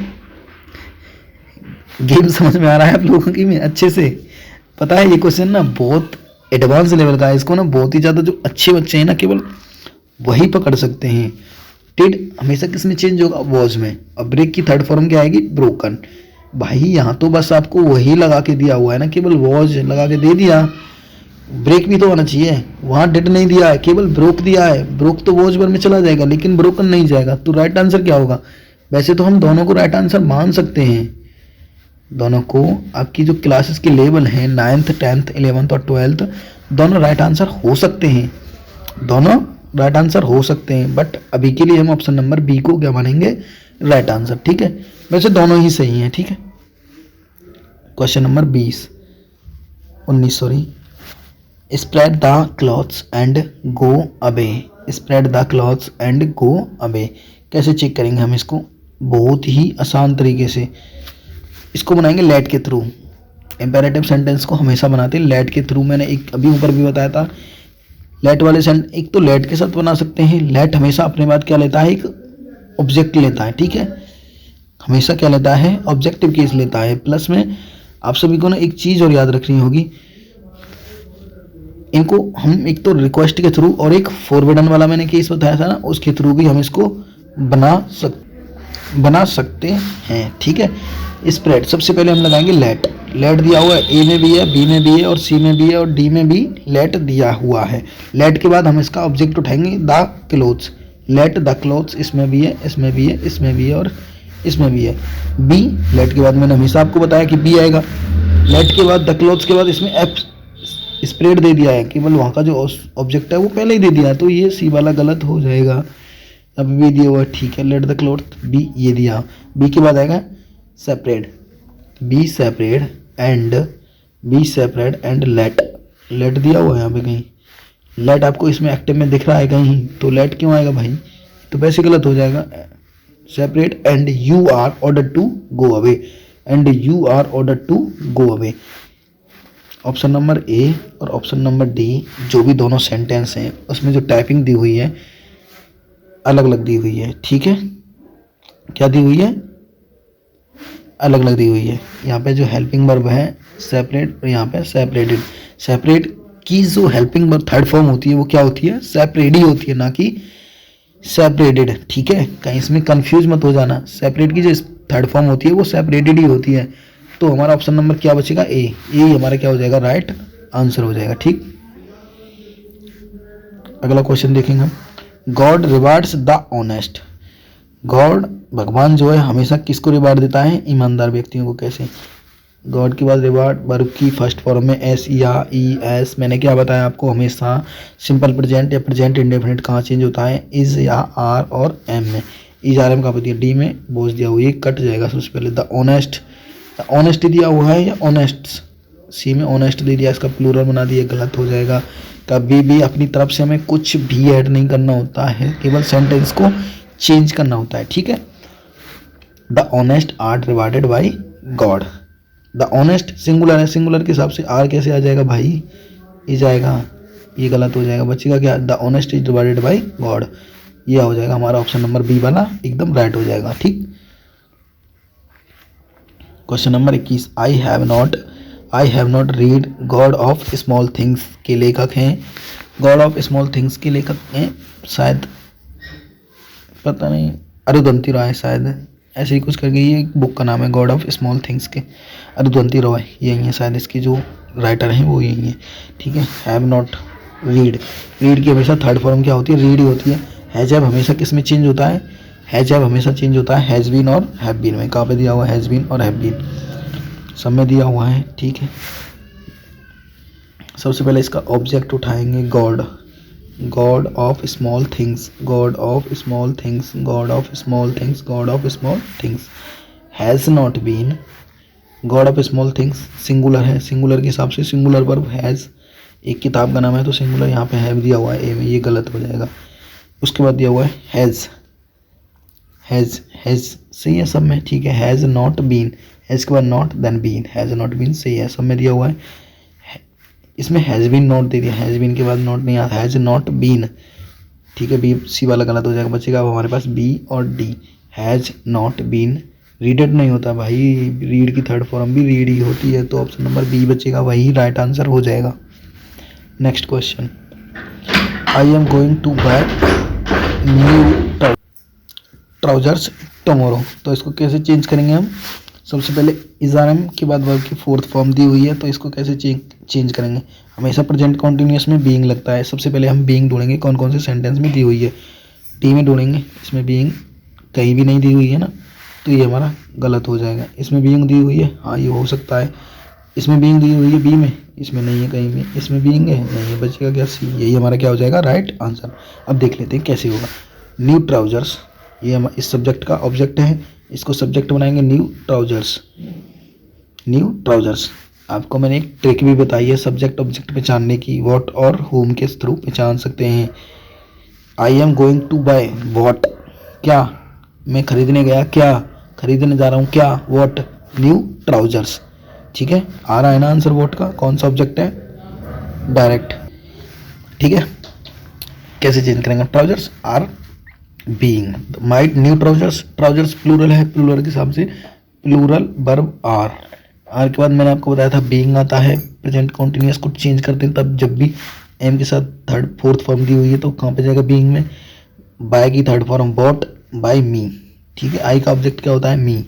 गेम समझ में आ रहा है आप लोगों की में अच्छे से। पता है ये क्वेश्चन ना बहुत एडवांस लेवल का है, इसको ना बहुत ही ज़्यादा जो अच्छे बच्चे हैं ना केवल वही पकड़ सकते हैं। डिड हमेशा किस में चेंज होगा, वॉज में। और ब्रेक की थर्ड फॉर्म क्या आएगी, ब्रोकन। भाई यहाँ तो बस आपको वही लगा के दिया हुआ है ना, केवल वॉज लगा के दे दिया, ब्रेक भी तो होना चाहिए। वहाँ डिड नहीं दिया है, केवल ब्रोक दिया है। ब्रोक तो वॉज में चला जाएगा लेकिन ब्रोकन नहीं जाएगा। तो राइट आंसर क्या होगा, वैसे तो हम दोनों को राइट आंसर मान सकते हैं, दोनों को। आपकी जो क्लासेस के लेवल हैं 9th 10th 11th और 12th दोनों राइट आंसर हो सकते हैं, दोनों राइट आंसर हो सकते हैं। बट अभी के लिए हम ऑप्शन नंबर बी को क्या मानेंगे, राइट आंसर, ठीक है। वैसे दोनों ही सही हैं, ठीक है। Question number 19 sorry, spread the clothes and go away. Spread the clothes and go away कैसे चेक करेंगे हम इसको, बहुत ही आसान तरीके से इसको बनाएंगे लेट के थ्रू। इंपेरेटिव सेंटेंस को हमेशा बनाते हैं लेट के थ्रू। मैंने एक अभी ऊपर भी बताया था, लेट वाले सेंटेंस एक तो लेट के साथ बना सकते हैं। लेट हमेशा अपने बाद क्या लेता है, एक ऑब्जेक्ट लेता है, ठीक है। हमेशा क्या लेता है, ऑब्जेक्टिव केस लेता है। प्लस में आप सभी को ना एक चीज़ और याद रखनी होगी, इनको हम एक तो रिक्वेस्ट के थ्रू और एक फॉरवर्डन वाला मैंने केस बताया था ना, उसके थ्रू भी हम इसको बना सकते हैं, ठीक है। स्प्रेड सबसे पहले हम लगाएंगे लेट। लेट दिया हुआ है, ए में भी है, बी में भी है और सी में भी है और डी में भी लेट दिया हुआ है। लेट के बाद हम इसका ऑब्जेक्ट उठाएंगे the clothes, let the clothes, इसमें भी है, इसमें भी है, इसमें भी है और इसमें भी है। बी लेट के बाद मैंने हमेशा आपको बताया कि बी आएगा। लेट के बाद द क्लोथ्स के बाद इसमें एफ स्प्रेड दे दिया है, केवल वहाँ का जो ऑब्जेक्ट है वो पहले ही दे दिया है, तो ये सी वाला गलत हो जाएगा। अब बी दिया हुआ है, ठीक है। लेट द क्लोथ बी ये दिया। बी के बाद आएगा separate, B separate and let दिया हुआ है यहाँ पे कहीं। लेट आपको इसमें एक्टिव में दिख रहा है कहीं, तो लेट क्यों आएगा भाई, तो वैसे गलत हो जाएगा। Separate and you are order to go away, option number A और ऑप्शन नंबर डी जो भी दोनों सेंटेंस हैं उसमें जो टाइपिंग दी हुई है अलग अलग दी हुई है, ठीक है। क्या दी हुई है, अलग अलग दी हुई है। यहाँ पे जो हेल्पिंग वर्ब है सेपरेट और यहाँ पे सेपरेटेड। सेपरेट की जो हेल्पिंग वर्ब थर्ड फॉर्म होती है वो क्या होती है, सेपरेट ही होती है, ना कि सेपरेटेड, ठीक है। कहीं इसमें कंफ्यूज मत हो जाना। सेपरेट की जो थर्ड फॉर्म होती है वो सेपरेटेड ही होती है। तो हमारा ऑप्शन नंबर क्या बचेगा, ए। ये हमारा क्या हो जाएगा, राइट आंसर हो जाएगा, ठीक। अगला क्वेश्चन देखेंगे हम, God rewards the honest. God भगवान जो है हमेशा किसको रिवार्ड देता है, ईमानदार व्यक्तियों को। कैसे, गॉड के बाद रिवार्ड वर्ब की फर्स्ट फॉर्म में एस या ई एस। मैंने क्या बताया आपको, हमेशा सिंपल प्रेजेंट या प्रेजेंट इंडेफिनिट कहाँ चेंज होता है, इज या आर और एम में। इज आर एम का दिया, डी में बोझ दिया हुआ, ये कट जाएगा सबसे पहले। द ऑनेस्ट दिया हुआ है या ऑनेस्ट, सी में ऑनेस्ट दे दिया, इसका प्लूरल बना दिया, गलत हो जाएगा। कभी भी अपनी तरफ से हमें कुछ भी ऐड नहीं करना होता है, केवल सेंटेंस को चेंज करना होता है, ठीक है। The honest are rewarded by God. The honest singular है, सिंगुलर के हिसाब से आर कैसे आ जाएगा भाई, ये जाएगा, ये गलत हो जाएगा। बचेगा क्या, the honest is rewarded by God. ये हो जाएगा हमारा ऑप्शन नंबर बी वाला, एकदम राइट हो जाएगा, ठीक। Question number 21, I have not I have not read God of small things के लेखक हैं, गॉड ऑफ स्मॉल थिंग्स के लेखक हैं शायद, पता नहीं, अरुंधति रॉय शायद, ऐसे ही कुछ करके ये बुक का नाम है, गॉड ऑफ स्मॉल थिंग्स के, अरुंधति रॉय यही है शायद, इसकी जो राइटर हैं वो यही है, ठीक है। हैव नॉट रीड, रीड की हमेशा थर्ड फॉर्म क्या होती है, रीड ही होती है। हैज हैव हमेशा किस में चेंज होता है, हैज हैव हमेशा चेंज होता है हैज़ बीन और हैव बीन में। कहाँ पे दिया हुआ है, हैज़ बीन और हैव बीन, सब में दिया हुआ है, ठीक है। सबसे पहले इसका ऑब्जेक्ट उठाएंगे, God, God of small things, God of small things, God of small things, God of small things, has not been, God of small things singular है, सिंगुलर के हिसाब से सिंगुलर वर्ब हैज़, एक किताब का नाम है तो सिंगुलर, यहाँ पे हैव दिया हुआ है ए में, ये गलत हो जाएगा। उसके बाद दिया हुआ है हैज़, हैज़, हैज़ सही है सब में, ठीक है। हैज़ नॉट बीन, हैज़ के बाद not then been, has not been सही है सब में दिया हुआ है। इसमें हैज़ बीन नॉट दे दिया, हैज़ बीन के बाद नॉट नहीं आता, हैज़ नॉट बीन, ठीक है। बी सी वाला गलत हो जाएगा, बचेगा अब हमारे पास बी और D. Has not been readed नहीं होता भाई, रीड की थर्ड फॉर्म भी रीड ही होती है, तो ऑप्शन नंबर बी बचेगा, वही राइट आंसर हो जाएगा। Next question, I am going to buy new trousers tomorrow, तो इसको कैसे चेंज करेंगे हम, सबसे पहले इज आर एम के बाद वर्ब की फोर्थ फॉर्म दी हुई है, तो इसको कैसे चेंज करेंगे, हमेशा प्रेजेंट कॉन्टिन्यूस में बीइंग लगता है। सबसे पहले हम बीइंग ढूंढेंगे, कौन कौन से सेंटेंस में दी हुई है, टी में ढूंढेंगे, इसमें बीइंग कहीं भी नहीं दी हुई है ना, तो ये हमारा गलत हो जाएगा। इसमें बीइंग दी हुई है, हाँ ये हो सकता है, इसमें बीइंग दी हुई है बी में, इसमें नहीं है कहीं भी, इसमें बीइंग है नहीं है, बचेगा क्या सी, यही हमारा क्या हो जाएगा राइट आंसर। अब देख लेते हैं कैसे होगा। न्यू ट्राउजर्स, ये हम इस सब्जेक्ट का ऑब्जेक्ट है, इसको सब्जेक्ट बनाएंगे न्यू ट्राउजर्स, न्यू ट्राउजर्स। आपको मैंने एक ट्रिक भी बताई है सब्जेक्ट ऑब्जेक्ट पहचानने की, व्हाट और होम के थ्रू पहचान सकते हैं। I am going to buy what, क्या, मैं खरीदने गया, क्या खरीदने जा रहा हूँ, क्या, व्हाट, न्यू ट्राउजर्स, ठीक है। आ रहा है ना आंसर व्हाट का, कौन सा ऑब्जेक्ट है, डायरेक्ट, ठीक है। कैसे चेंज करेंगे, trousers are being, might new trousers, trousers plural है, प्लूरल के हिसाब से प्लूरल वर्ब आर, आर के बाद मैंने आपको बताया था बीइंग आता है, प्रेजेंट कॉन्टिन्यूअस को चेंज करते हैं तब जब भी एम के साथ थर्ड फोर्थ फॉर्म दी हुई है, तो कहाँ पे जाएगा बीइंग में, बाय की थर्ड फॉर्म बॉट बाय मी, ठीक है। आई का ऑब्जेक्ट क्या होता है मी,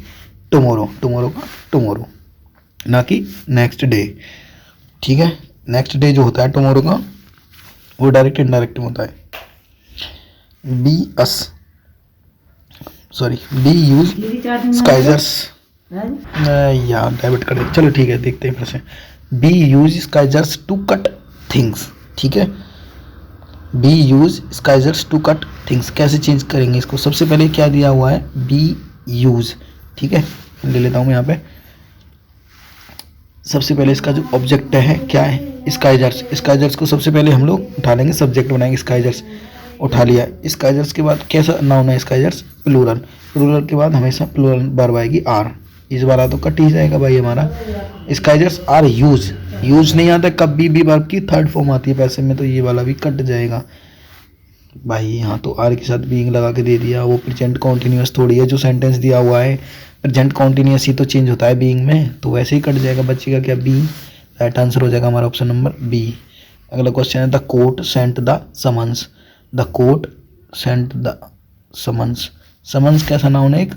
टुमारो, टुमारो का टुमारो, ना कि नेक्स्ट डे, ठीक है। नेक्स्ट डे जो होता है टुमारो का वो डायरेक्ट इनडायरेक्ट में होता है। By us, sorry we use scissors, यार डेबिट कर दे, चलो ठीक है देखते हैं फिर से। We use scissors to cut things, ठीक है। We use scissors to cut things, कैसे चेंज करेंगे इसको, सबसे पहले क्या दिया हुआ है बी यूज, ठीक है, ले लेता हूँ यहाँ पे। सबसे पहले इसका जो ऑब्जेक्ट है क्या है, स्काइजर्स, स्काइजर्स को सबसे पहले हम लोग उठा लेंगे, सब्जेक्ट बनाएंगे, स्काइजर्स उठा लिया। स्काइजर्स के बाद कैसा नाउन है स्काइजर्स, प्लूरल, प्लूरल के बाद हमेशा प्लूरल वर्ब आएगी आर, इस बार तो कट ही जाएगा भाई हमारा। स्काइजर्स आर यूज, यूज नहीं आता कभी भी वर्ब की थर्ड फॉर्म आती है पैसे में, तो ये वाला भी कट जाएगा भाई। यहाँ तो आर के साथ बीइंग लगा के दे दिया, वो प्रेजेंट कॉन्टिन्यूअस थोड़ी है, जो सेंटेंस दिया हुआ है प्रेजेंट कॉन्टिन्यूअस ही तो चेंज होता है बीइंग में, तो वैसे ही कट जाएगा, बचेगा क्या बी, राइट आंसर हो जाएगा हमारा ऑप्शन नंबर बी। अगला क्वेश्चन है the court sent the summons, the court sent the summons, summons कैसा नाउन है, एक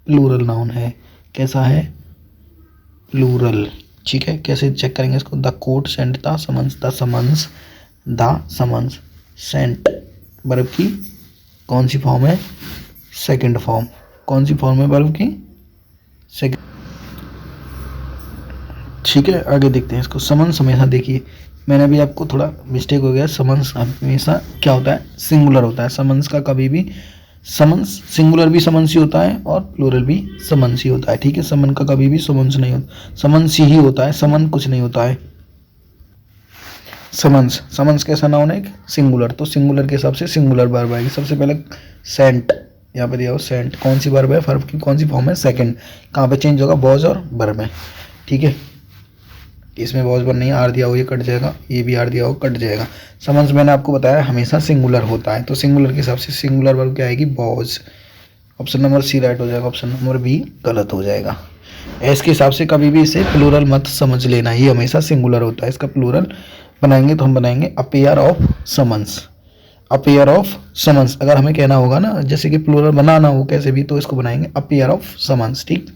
प्लूरल नाउन है, कैसा है प्लूरल, ठीक है। कैसे चेक करेंगे इसको, the court sent the summons, the summons, the summons, sent verb की कौन सी फॉर्म है, सेकंड फॉर्म, कौन सी फॉर्म है वर्ब की सेकंड, ठीक है। आगे देखते हैं इसको, समन्स हमेशा देखिए मैंने अभी आपको थोड़ा मिस्टेक हो गया, समन्स हमेशा क्या होता है सिंगुलर होता है, समन्स का कभी भी समन्स सिंगुलर भी समन्स ही होता है और प्लूरल भी समन्स ही होता है, ठीक है। समन का कभी भी समन्स नहीं होता, समन्स ही होता है, समन कुछ नहीं होता है। समन्स, समन्स कैसा नाउन है, सिंगुलर, तो सिंगुलर के हिसाब से सिंगुलर वर्ब आएगी। सबसे पहले सेंट, यहाँ पे दिया हो सेंट, कौन सी वर्ब है, वर्ब की कौन सी फॉर्म है, सेकंड, कहाँ पे चेंज होगा वॉज और वर्ब में, ठीक है। इसमें वॉज वर्ब नहीं, आर दिया हो ये कट जाएगा, ये भी आर दिया हो कट जाएगा। समन्स मैंने आपको बताया हमेशा सिंगुलर होता है, तो सिंगुलर के हिसाब से सिंगुलर वर्ब क्या आएगी was, option number C right हो जाएगा, ऑप्शन नंबर बी गलत हो जाएगा। हैज़ के हिसाब से कभी भी इसे प्लूरल मत समझ लेना, ये हमेशा सिंगुलर होता है। इसका प्लूरल बनाएंगे तो हम बनाएंगे a pair of summons. A pair of summons अगर हमें कहना होगा ना, जैसे कि प्लूरल बनाना हो कैसे भी, तो इसको बनाएंगे अ पेयर ऑफ समन्स। ठीक।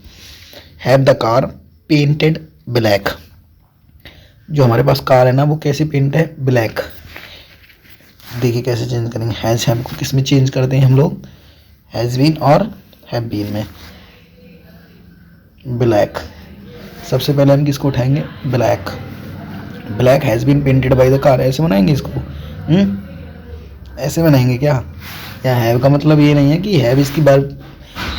Have the car painted black, जो हमारे पास कार है ना वो कैसे पेंट है, ब्लैक। देखिए कैसे चेंज करेंगे, हैज़ हैव को किस में चेंज करते हैं हम लोग, हैज़ बीन और हैव बीन में। ब्लैक, सबसे पहले हम किसको उठाएंगे, black. Black has been painted by the car, ऐसे बनाएंगे इसको। ऐसे बनाएंगे क्या, यहाँ हैव का मतलब ये नहीं है कि हैव इसकी बार,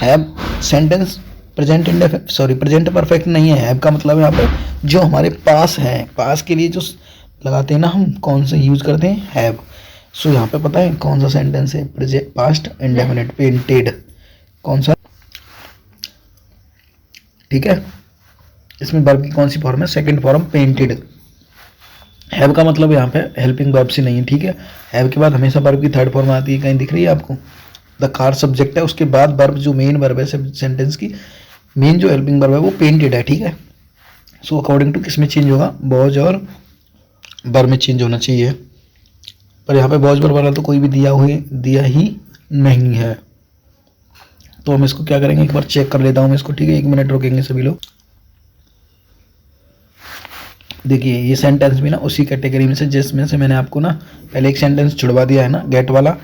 have sentence present indefinite, sorry present perfect नहीं है। हैव का मतलब यहाँ पे जो हमारे पास है, पास के लिए जो लगाते हैं ना हम, कौन सा यूज करते हैं, हैव। सो यहाँ पे पता है कौन सा सेंटेंस है, प्रेजेंट पास्ट इंडेफिनिट पेंटेड, कौन सा, ठीक है। इसमें वर्ब की कौन सी फॉर्म है, सेकंड फॉर्म पेंटेड। हैव का मतलब यहाँ पे हेल्पिंग वर्ब से नहीं है, ठीक है। हैव के बाद हमेशा वर्ब की थर्ड फॉर्म आती है, कहीं दिख रही है आपको, द कार सब्जेक्ट है, उसके बाद वर्ब जो मेन वर्ब है सेंटेंस की, मेन जो हेल्पिंग वर्ब है वो पेंटेड है, ठीक है। सो अकॉर्डिंग टू किस में चेंज होगा, बॉज और वर्ब में चेंज होना चाहिए। पर यहाँ पे बॉज वर्ब वाला तो कोई भी दिया ही नहीं है, तो हम इसको क्या करेंगे, एक बार चेक कर लेता हूँ मैं इसको, ठीक है। 1 मिनट रुकेंगे सभी लोग। देखिए ये सेंटेंस भी ना उसी कैटेगरी में से जिसमें से मैंने आपको ना पहले एक सेंटेंस छुड़वा दिया है ना, गेट वाला।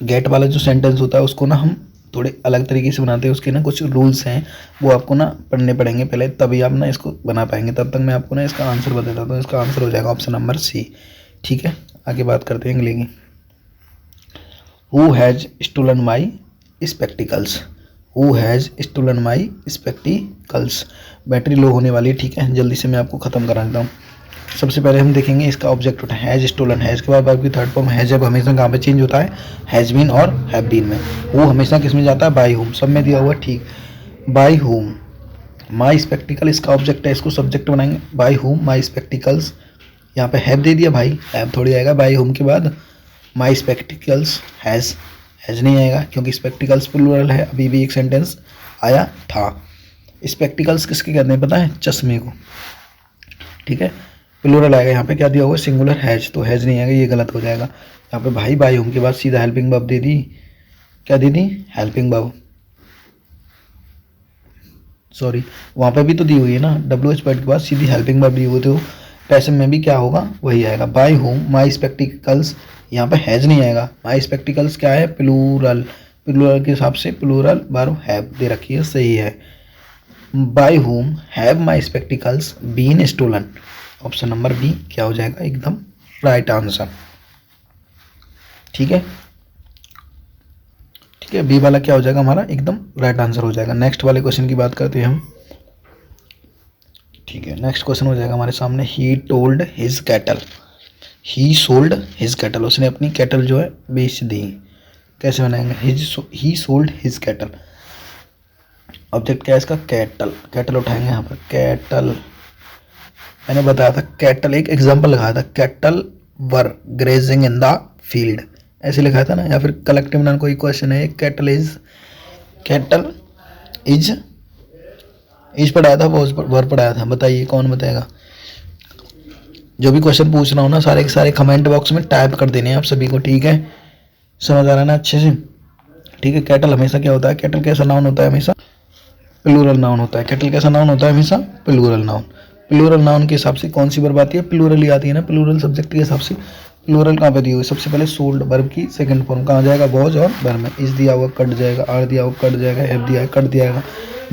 गेट वाला जो सेंटेंस होता है उसको ना हम थोड़े अलग तरीके से बनाते हैं, उसके ना कुछ रूल्स हैं, वो आपको ना पढ़ने पड़ेंगे पहले, तभी आप ना इसको बना पाएंगे। तब तक मैं आपको ना इसका आंसर बता देता हूँ। इसका आंसर हो जाएगा ऑप्शन नंबर सी, ठीक है। आगे बात करते हैं अगले की। Who has stolen my spectacles, who has stolen my spectacles. Battery low होने वाली है, ठीक है, जल्दी से मैं आपको ख़त्म करा देता हूँ। सबसे पहले हम देखेंगे इसका ऑब्जेक्ट उठा, हैज़ स्टोलन। हैज़ के बाद वर्ब की थर्ड फॉर्म हैज़, जब हमेशा कहाँ पे चेंज होता है, हैज़ बीन और हैव बीन में। वो हमेशा किस में जाता है, बाय होम, सब में दिया हुआ है, ठीक। बाय होम माई स्पेक्टिकल इसका ऑब्जेक्ट है, इसको सब्जेक्ट बनाएंगे, बाय होम माई स्पेक्टिकल्स। यहाँ पे हैव दे दिया भाई, हैव थोड़ी आएगा बाय होम के बाद, माई स्पेक्टिकल्स हैज़, हैज़ नहीं आएगा क्योंकि स्पेक्टिकल्स प्लूरल है, अभी भी एक सेंटेंस आया था। स्पेक्टिकल्स किसके कहते हैं पता है, चश्मे को, ठीक है। प्लूरल आएगा, यहाँ पे क्या दिया हुआ है, सिंगुलर हैज, तो हैज नहीं आएगा, ये गलत हो जाएगा। यहाँ पे भाई बाई होम के बाद सीधा हेल्पिंग वर्ब दे दी, क्या दे दी, हेल्पिंग वर्ब, सॉरी वहाँ पे भी तो दी हुई है ना, WH वर्ड के बाद सीधी हेल्पिंग वर्ब दी हुई, तो पैसे में भी क्या होगा, वही आएगा। बाय होम माई स्पेक्टिकल्स, यहाँ पे हैज नहीं आएगा, माई स्पेक्टिकल्स क्या है, प्लूरल, प्लूरल के हिसाब से प्लूरल वर्ब हैव दे रखी है, सही है। By whom have my spectacles been stolen, option number B क्या हो जाएगा, एकदम राइट आंसर, ठीक है। ठीक है, बी वाला क्या हो जाएगा हमारा, एकदम राइट आंसर हो जाएगा। नेक्स्ट वाले क्वेश्चन की बात करते हैं हम, ठीक है। नेक्स्ट क्वेश्चन हो जाएगा हमारे सामने, he told his cattle, he sold his cattle, उसने अपनी कैटल जो है बेच दी। कैसे बनाएंगे, ही सोल्ड हिज कैटल, ऑब्जेक्ट क्या है इसका, कैटल। कैटल उठाएंगे यहाँ पर, कैटल मैंने बताया था, कैटल एक एग्जांपल लगाया था, cattle were grazing in the field, ऐसे लिखा था ना। या फिर कलेक्टिव नाउन कोई क्वेश्चन है, कैटल इज पढ़ाया था, वर पढ़ाया था, बताइए कौन बताएगा। जो भी क्वेश्चन पूछ रहा हूँ ना, सारे के सारे कमेंट बॉक्स में टाइप कर देने हैं आप सभी को, ठीक है। समझ आ रहा है ना अच्छे से, ठीक है। कैटल हमेशा क्या होता है, कैटल कैसा नाउन होता है, हमेशा प्लूरल नाउन होता है। कैटल कैसा नाउन होता है, हमेशा प्लूरल नाउन। प्लूरल नाउन के हिसाब से कौन सी वर्ब आती है, प्लूरल ही आती है ना, प्लूरल सब्जेक्ट के हिसाब से। प्लूरल कहाँ पे दी हुई, सबसे पहले सोल्ड वर्ब की सेकंड फॉर्म कहाँ जाएगा, वॉज और वर में। इस दिया हुआ कट जाएगा, आर दिया हुआ कट जाएगा, हैव दिया है कट दिया,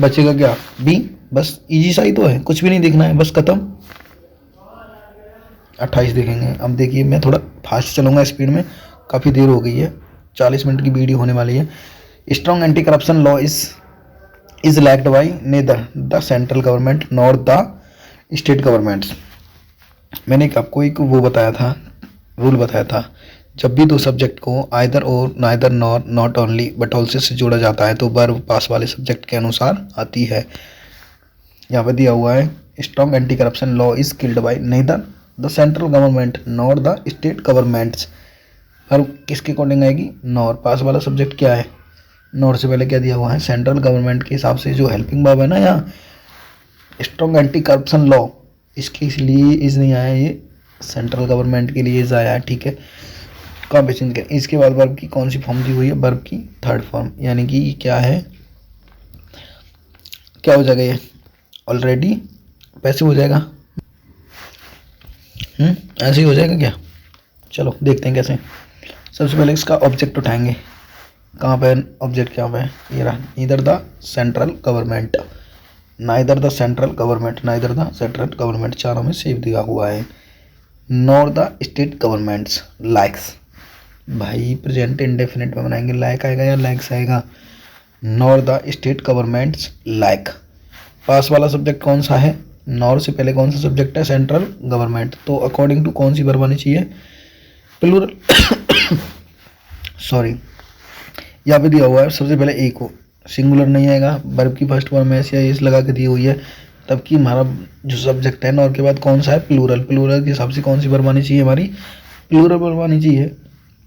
बचेगा क्या, बी। बस इजी सा ही तो है, कुछ भी नहीं देखना है, बस खत्म। 28 देखेंगे। अब देखिए मैं थोड़ा फास्ट चलूंगा, स्पीड में, काफ़ी देर हो गई है, 40 मिनट की वीडियो होने वाली है। Strong anti corruption law is lacked by neither the central government nor the state governments. मैंने आपको एक वो बताया था, रूल बताया था, जब भी दो सब्जेक्ट को आइदर और, neither, nor, not only but also say जोड़ा जाता है तो वर्ब पास वाले सब्जेक्ट के अनुसार आती है। यहाँ पे दिया हुआ है, strong anti corruption law is killed by neither the central government nor the state governments. Verb किसके अकॉर्डिंग आएगी, नॉर। पास वाला सब्जेक्ट क्या है, नॉर से पहले क्या दिया हुआ है, सेंट्रल गवर्नमेंट के हिसाब से जो हेल्पिंग वर्ब है ना, यहाँ स्ट्रॉन्ग एंटी करप्शन लॉ, इसके इसलिए इज नहीं आया, ये सेंट्रल गवर्नमेंट के लिए इज आया, ठीक है। कॉम्पिटिशन के इसके बाद वर्ब की कौन सी फॉर्म दी हुई है, वर्ब की थर्ड फॉर्म, यानी कि क्या है, क्या हो जाएगा ये, ऑलरेडी पैसिव हो जाएगा। ऐसे ही हो जाएगा क्या, चलो देखते हैं कैसे। सबसे पहले इसका ऑब्जेक्ट उठाएंगे, कहाँ पे ऑब्जेक्ट, क्या पे ये रहा, either the central government, neither the central government, neither the central government, चारों में सेव दिया हुआ है। Nor the state governments likes, भाई प्रेजेंट इंडेफिनिट में बनाएंगे, लाइक आएगा या लाइक्स आएगा, nor the state governments like. पास वाला सब्जेक्ट कौन सा है, नॉर से पहले कौन सा सब्जेक्ट है, सेंट्रल गवर्नमेंट, तो अकॉर्डिंग टू कौन सी वर्ब आनी चाहिए, प्लूरल सॉरी, यहाँ पे दिया हुआ है सबसे पहले ए को, सिंगुलर नहीं आएगा, वर्ब की फर्स्ट फॉर्म में ऐसे इस लगा के दी हुई है, तब कि हमारा जो सब्जेक्ट है नॉर के बाद कौन सा है, प्लूरल, प्लूरल के हिसाब से कौन सी वर्ब आनी चाहिए, हमारी प्लूरल वर्ब आनी चाहिए।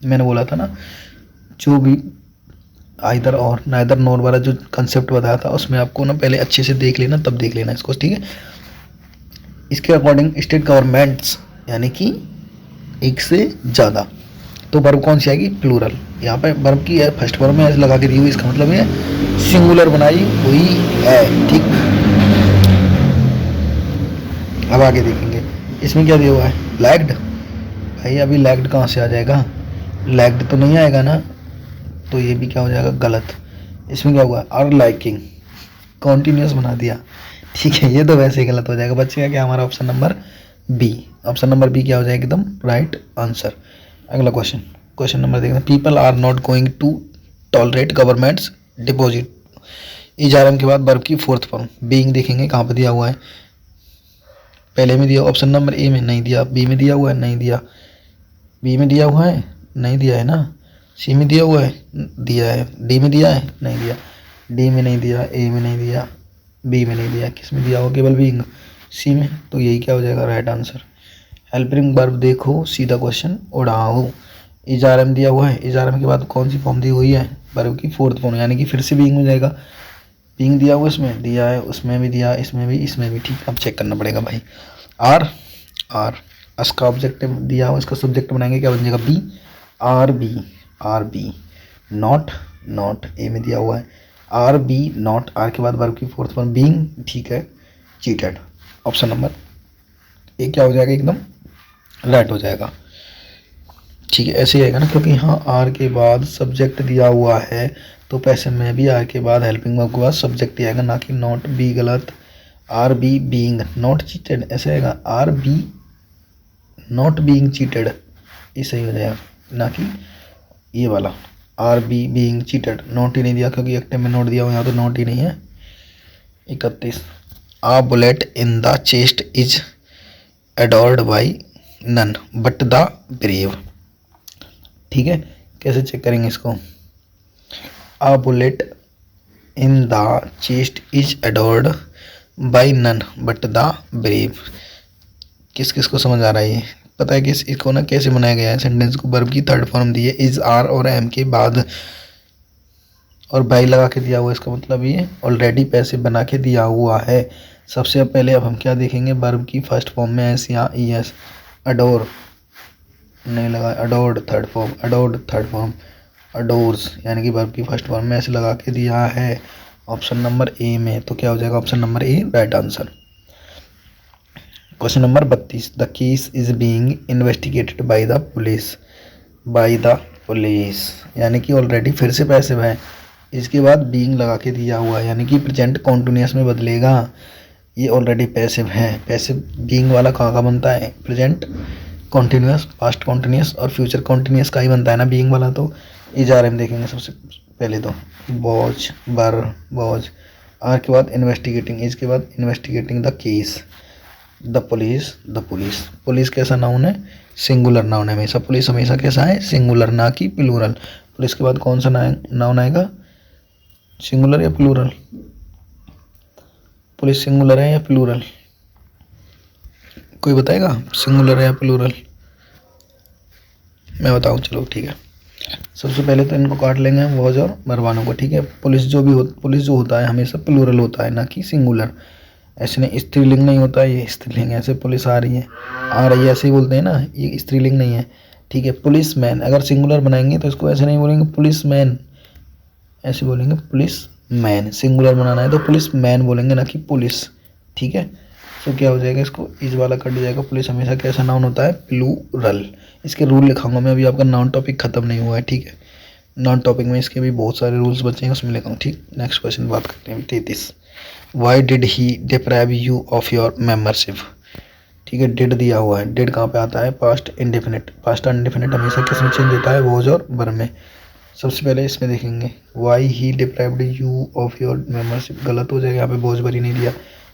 मैंने बोला था ना, जो भी आइदर और नाइदर नॉर वाला जो कंसेप्ट बताया था, उसमें आपको ना पहले अच्छे से देख लेना, तब देख लेना इसको, ठीक है। इसके अकॉर्डिंग स्टेट गवर्नमेंट्स यानी कि एक से ज़्यादा, तो वर्ब कौन सी आएगी, प्लूरल। यहाँ पे वर्ब की है फर्स्ट वर्ब में ऐसे लगा के दी हुई, इसका मतलब ये सिंगुलर बनाई हुई है, ठीक। अब आगे देखेंगे, इसमें क्या दिया हुआ है, लैग्ड, भाई अभी लैग्ड कहाँ से आ जाएगा, लैग्ड तो नहीं आएगा ना, तो ये भी क्या हो जाएगा, गलत। इसमें क्या हुआ, आर लाइकिंग, कॉन्टिन्यूस बना दिया, ठीक है, ये तो वैसे ही गलत हो जाएगा। बच्चे क्या हमारा option number B, option number B क्या हो जाएगा, एकदम राइट आंसर। अगला क्वेश्चन, क्वेश्चन नंबर देखना, people are not going to tolerate governments deposit, is are am के बाद वर्ब की फोर्थ फॉर्म, बीइंग देखेंगे कहाँ पर दिया हुआ है, पहले में दिया, ऑप्शन नंबर ए में नहीं दिया, बी में दिया हुआ है, नहीं दिया, बी में दिया हुआ है, नहीं दिया है ना, सी में दिया हुआ है, दिया है, डी में दिया है, नहीं दिया, डी में नहीं दिया, ए में नहीं दिया, बी में नहीं दिया, किस में दिया होगा, केवल बीइंग, सी में, तो यही क्या हो जाएगा, राइट आंसर। हेल्पिंग वर्ब देखो, सीधा क्वेश्चन उड़ाओ। इजारम दिया हुआ है, इजारम के बाद कौन सी फॉर्म दी हुई है, वर्ब की फोर्थ फॉर्म, यानी कि फिर से बीइंग हो जाएगा, बीइंग दिया हुआ, इसमें दिया है, उसमें भी दिया, इसमें भी, इसमें भी, ठीक। अब चेक करना पड़ेगा भाई। आर, आर इसका ऑब्जेक्ट दिया हुआ, इसका सब्जेक्ट बनाएंगे, क्या बन जाएगा, B, are B, are B. Not, not A में दिया हुआ है, आर बी नॉट, आर के बाद वर्ब की फोर्थ फॉर्म बीइंग, ठीक है। चीटेड, ऑप्शन नंबर ए क्या हो जाएगा, एकदम राइट हो जाएगा, ठीक है। ऐसे ही आएगा ना, क्योंकि यहाँ आर के बाद सब्जेक्ट दिया हुआ है, तो पैसे में भी आर के बाद हेल्पिंग वर्ब के बाद सब्जेक्ट ही आएगा, ना कि नॉट, बी गलत, are be being not cheated, ऐसे आएगा, are B not being cheated, ये सही हो जाएगा, ना कि ये वाला are be being cheated. Not ही नहीं दिया, क्योंकि एक टाइम में नोट दिया हुआ, यहाँ तो नोट ही नहीं है। 31, a bullet in the chest is adored by none but the brave, ठीक है। कैसे चेक करेंगे इसको, a bullet in the chest is adored by none but the brave, किस किस को समझ आ रहा है ये, पता है कि इसको ना कैसे बनाया गया है, सेंटेंस को वर्ब की थर्ड फॉर्म दी है, इज, आर और एम के बाद और बाई लगा के दिया हुआ, इसका मतलब ये ऑलरेडी पैसे बना के दिया हुआ है। सबसे पहले अब हम क्या देखेंगे, वर्ब की फर्स्ट फॉर्म में एस या ई एस, अडोर नहीं लगा, adored third form, adored third form, adores, यानी कि वर्ब की फर्स्ट फॉर्म में ऐसे लगा के दिया है ऑप्शन नंबर ए में, तो क्या हो जाएगा, option number A right answer. Question number 32, the case is being investigated by the police, by the police, यानी कि ऑलरेडी फिर से पैसे हैं, इसके बाद बीइंग लगा के दिया हुआ है, यानी कि प्रेजेंट कॉन्टिन्यूस में बदलेगा, ये ऑलरेडी पैसिव है, पैसिव बीइंग वाला कहाँ का बनता है, प्रेजेंट कॉन्टिन्यूस, पास्ट कॉन्टिन्यूस और फ्यूचर कॉन्टिन्यूस का ही बनता है ना बीइंग वाला। तो इजारे देखेंगे सबसे पहले, तो बॉज, बर, बॉज, आर के बाद इन्वेस्टिगेटिंग, इसके बाद investigating the case, the police, the police, police कैसा नाउन है, सिंगुलर नाउन है हमेशा, पुलिस हमेशा कैसा है, सिंगुलर, ना कि प्लूरल। पुलिस के बाद कौन सा नाउन आएगा, सिंगुलर या प्लूरल, पुलिस सिंगुलर है या प्लूरल, कोई बताएगा सिंगुलर है या प्लूरल, मैं बताऊं, चलो ठीक है। सबसे पहले तो इनको काट लेंगे वॉज और बरवानों को, ठीक है। पुलिस जो भी पुलिस जो होता है हमेशा प्लूरल होता है, ना कि सिंगुलर। ऐसे नहीं, स्त्रीलिंग नहीं होता है, ये स्त्रीलिंग है। ऐसे पुलिस आ रही है ऐसे ही बोलते हैं ना, ये स्त्रीलिंग नहीं है, ठीक है। पुलिस मैन अगर सिंगुलर बनाएंगे तो इसको ऐसे नहीं बोलेंगे पुलिस मैन, ऐसे बोलेंगे पुलिस मैन। सिंगुलर बनाना है तो पुलिस मैन बोलेंगे, ना कि पुलिस, ठीक है। तो क्या हो जाएगा, इसको इस वाला कट जाएगा। पुलिस हमेशा कैसा नाउन होता है, प्लूरल। इसके रूल लिखाऊंगा मैं, अभी आपका नाउन टॉपिक खत्म नहीं हुआ है, ठीक है। नॉन टॉपिक में इसके भी बहुत सारे रूल्स बचे हैं, उसमें लिखा हूँ, ठीक। नेक्स्ट क्वेश्चन बात करते हैं 33। Why did he deprive you of your membership, ठीक है। डिड दिया हुआ है, डिड कहाँ पे आता है, पास्ट इंडेफिनिट। पास्ट इंडेफिनिट हमेशा किस में चेंज होता है, वॉज और वर में। सबसे पहले इसमें देखेंगे why he deprived you of your membership, गलत हो जाएगा, यहाँ पे वॉज वर ही नहीं दिया,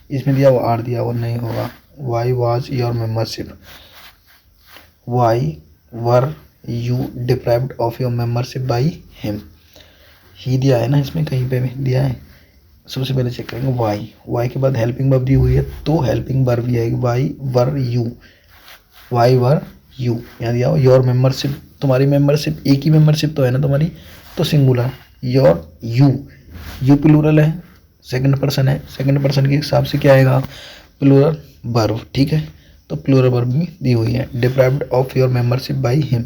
इसमें दिया वो आर दिया, वो नहीं होगा। Why was your membership, why were you deprived of your membership by him, ही दिया है ना, इसमें कहीं पे भी दिया है। सबसे पहले चेक करेंगे वाई के बाद हेल्पिंग वर्ब दी हुई है तो हेल्पिंग वर्ब भी आएगी, वाई वर यू, यहाँ दिया हो योर मेंबरशिप, तुम्हारी मेंबरशिप, एक ही मेंबरशिप तो है ना तुम्हारी, तो सिंगुलर। योर यू प्लूरल है, सेकंड पर्सन है, सेकंड पर्सन के हिसाब से क्या आएगा, प्लूरल वर्ब, ठीक है। तो प्लूरल वर्ब भी दी हुई है। Deprived of your membership by him,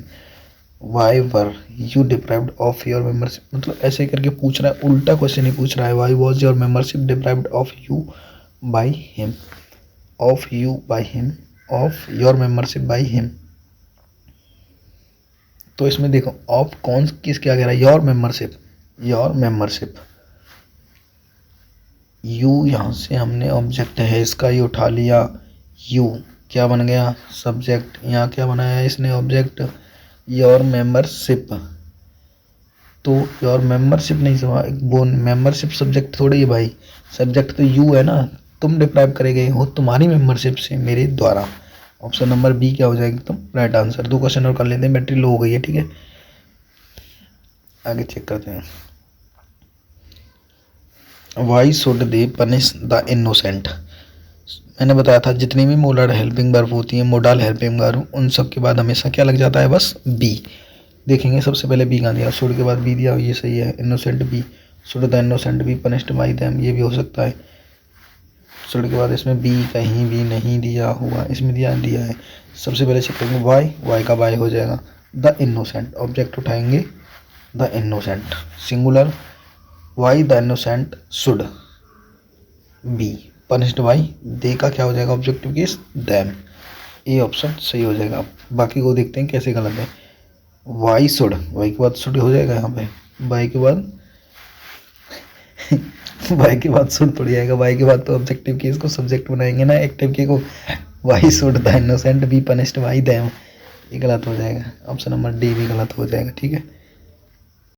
Y were you deprived of your membership, मतलब ऐसे करके पूछ रहा है, उल्टा क्वेश्चन ही पूछ रहा है। Why was your membership deprived of you by him, of you by him, of your membership by him. तो इसमें देखो ऑफ कौन किस क्या कह रहा है, योर मेंबरशिप। यू यहाँ से हमने ऑब्जेक्ट है इसका ये उठा लिया, यू क्या बन गया, सब्जेक्ट। यहाँ क्या बनाया है इसने, ऑब्जेक्ट योर मेंबरशिप। तो योर मेंबरशिप नहीं समझ, वो मेंबरशिप सब्जेक्ट थोड़ी है भाई, सब्जेक्ट तो यू है ना, तुम डिप्राइव करे गए हो तुम्हारी मेंबरशिप से मेरे द्वारा। ऑप्शन नंबर बी क्या हो जाएगी, तुम राइट आंसर। 2 क्वेश्चन और कर लेते हैं, बैटरी लो हो गई है, ठीक है। आगे चेक करते हैं। Why should they punish the innocent, मैंने बताया था जितनी भी मोडल हेल्पिंग वर्ब होती हैं, मोडल हेल्पिंग वर्ब, उन सब के बाद हमेशा क्या लग जाता है, बस बी। देखेंगे सबसे पहले बी कहाँ दिया, शुड के बाद बी दिया, ये सही है। Innocent be, should the innocent be punished by them, ये भी हो सकता है। शुड के बाद इसमें बी कहीं भी नहीं दिया हुआ, इसमें दिया है। सबसे पहले चेक करेंगे वाई का बाय हो जाएगा। द इनोसेंट ऑब्जेक्ट उठाएंगे, the innocent singular, why the innocent should be punished by, they का क्या हो जाएगा ऑब्जेक्टिव केस, देम। ये ऑप्शन सही हो जाएगा। बाकी को देखते हैं कैसे गलत है। वाई शुड, वाई के बाद शुड हो जाएगा यहाँ पे, वाई के बाद वाई के बाद शुड थोड़ी आएगा, वाई के बाद तो ऑब्जेक्टिव केस को सब्जेक्ट बनाएंगे ना, एक्टिव के को। Why should the innocent be punished by them, ये गलत हो जाएगा। ऑप्शन नंबर डी भी गलत हो जाएगा, ठीक है।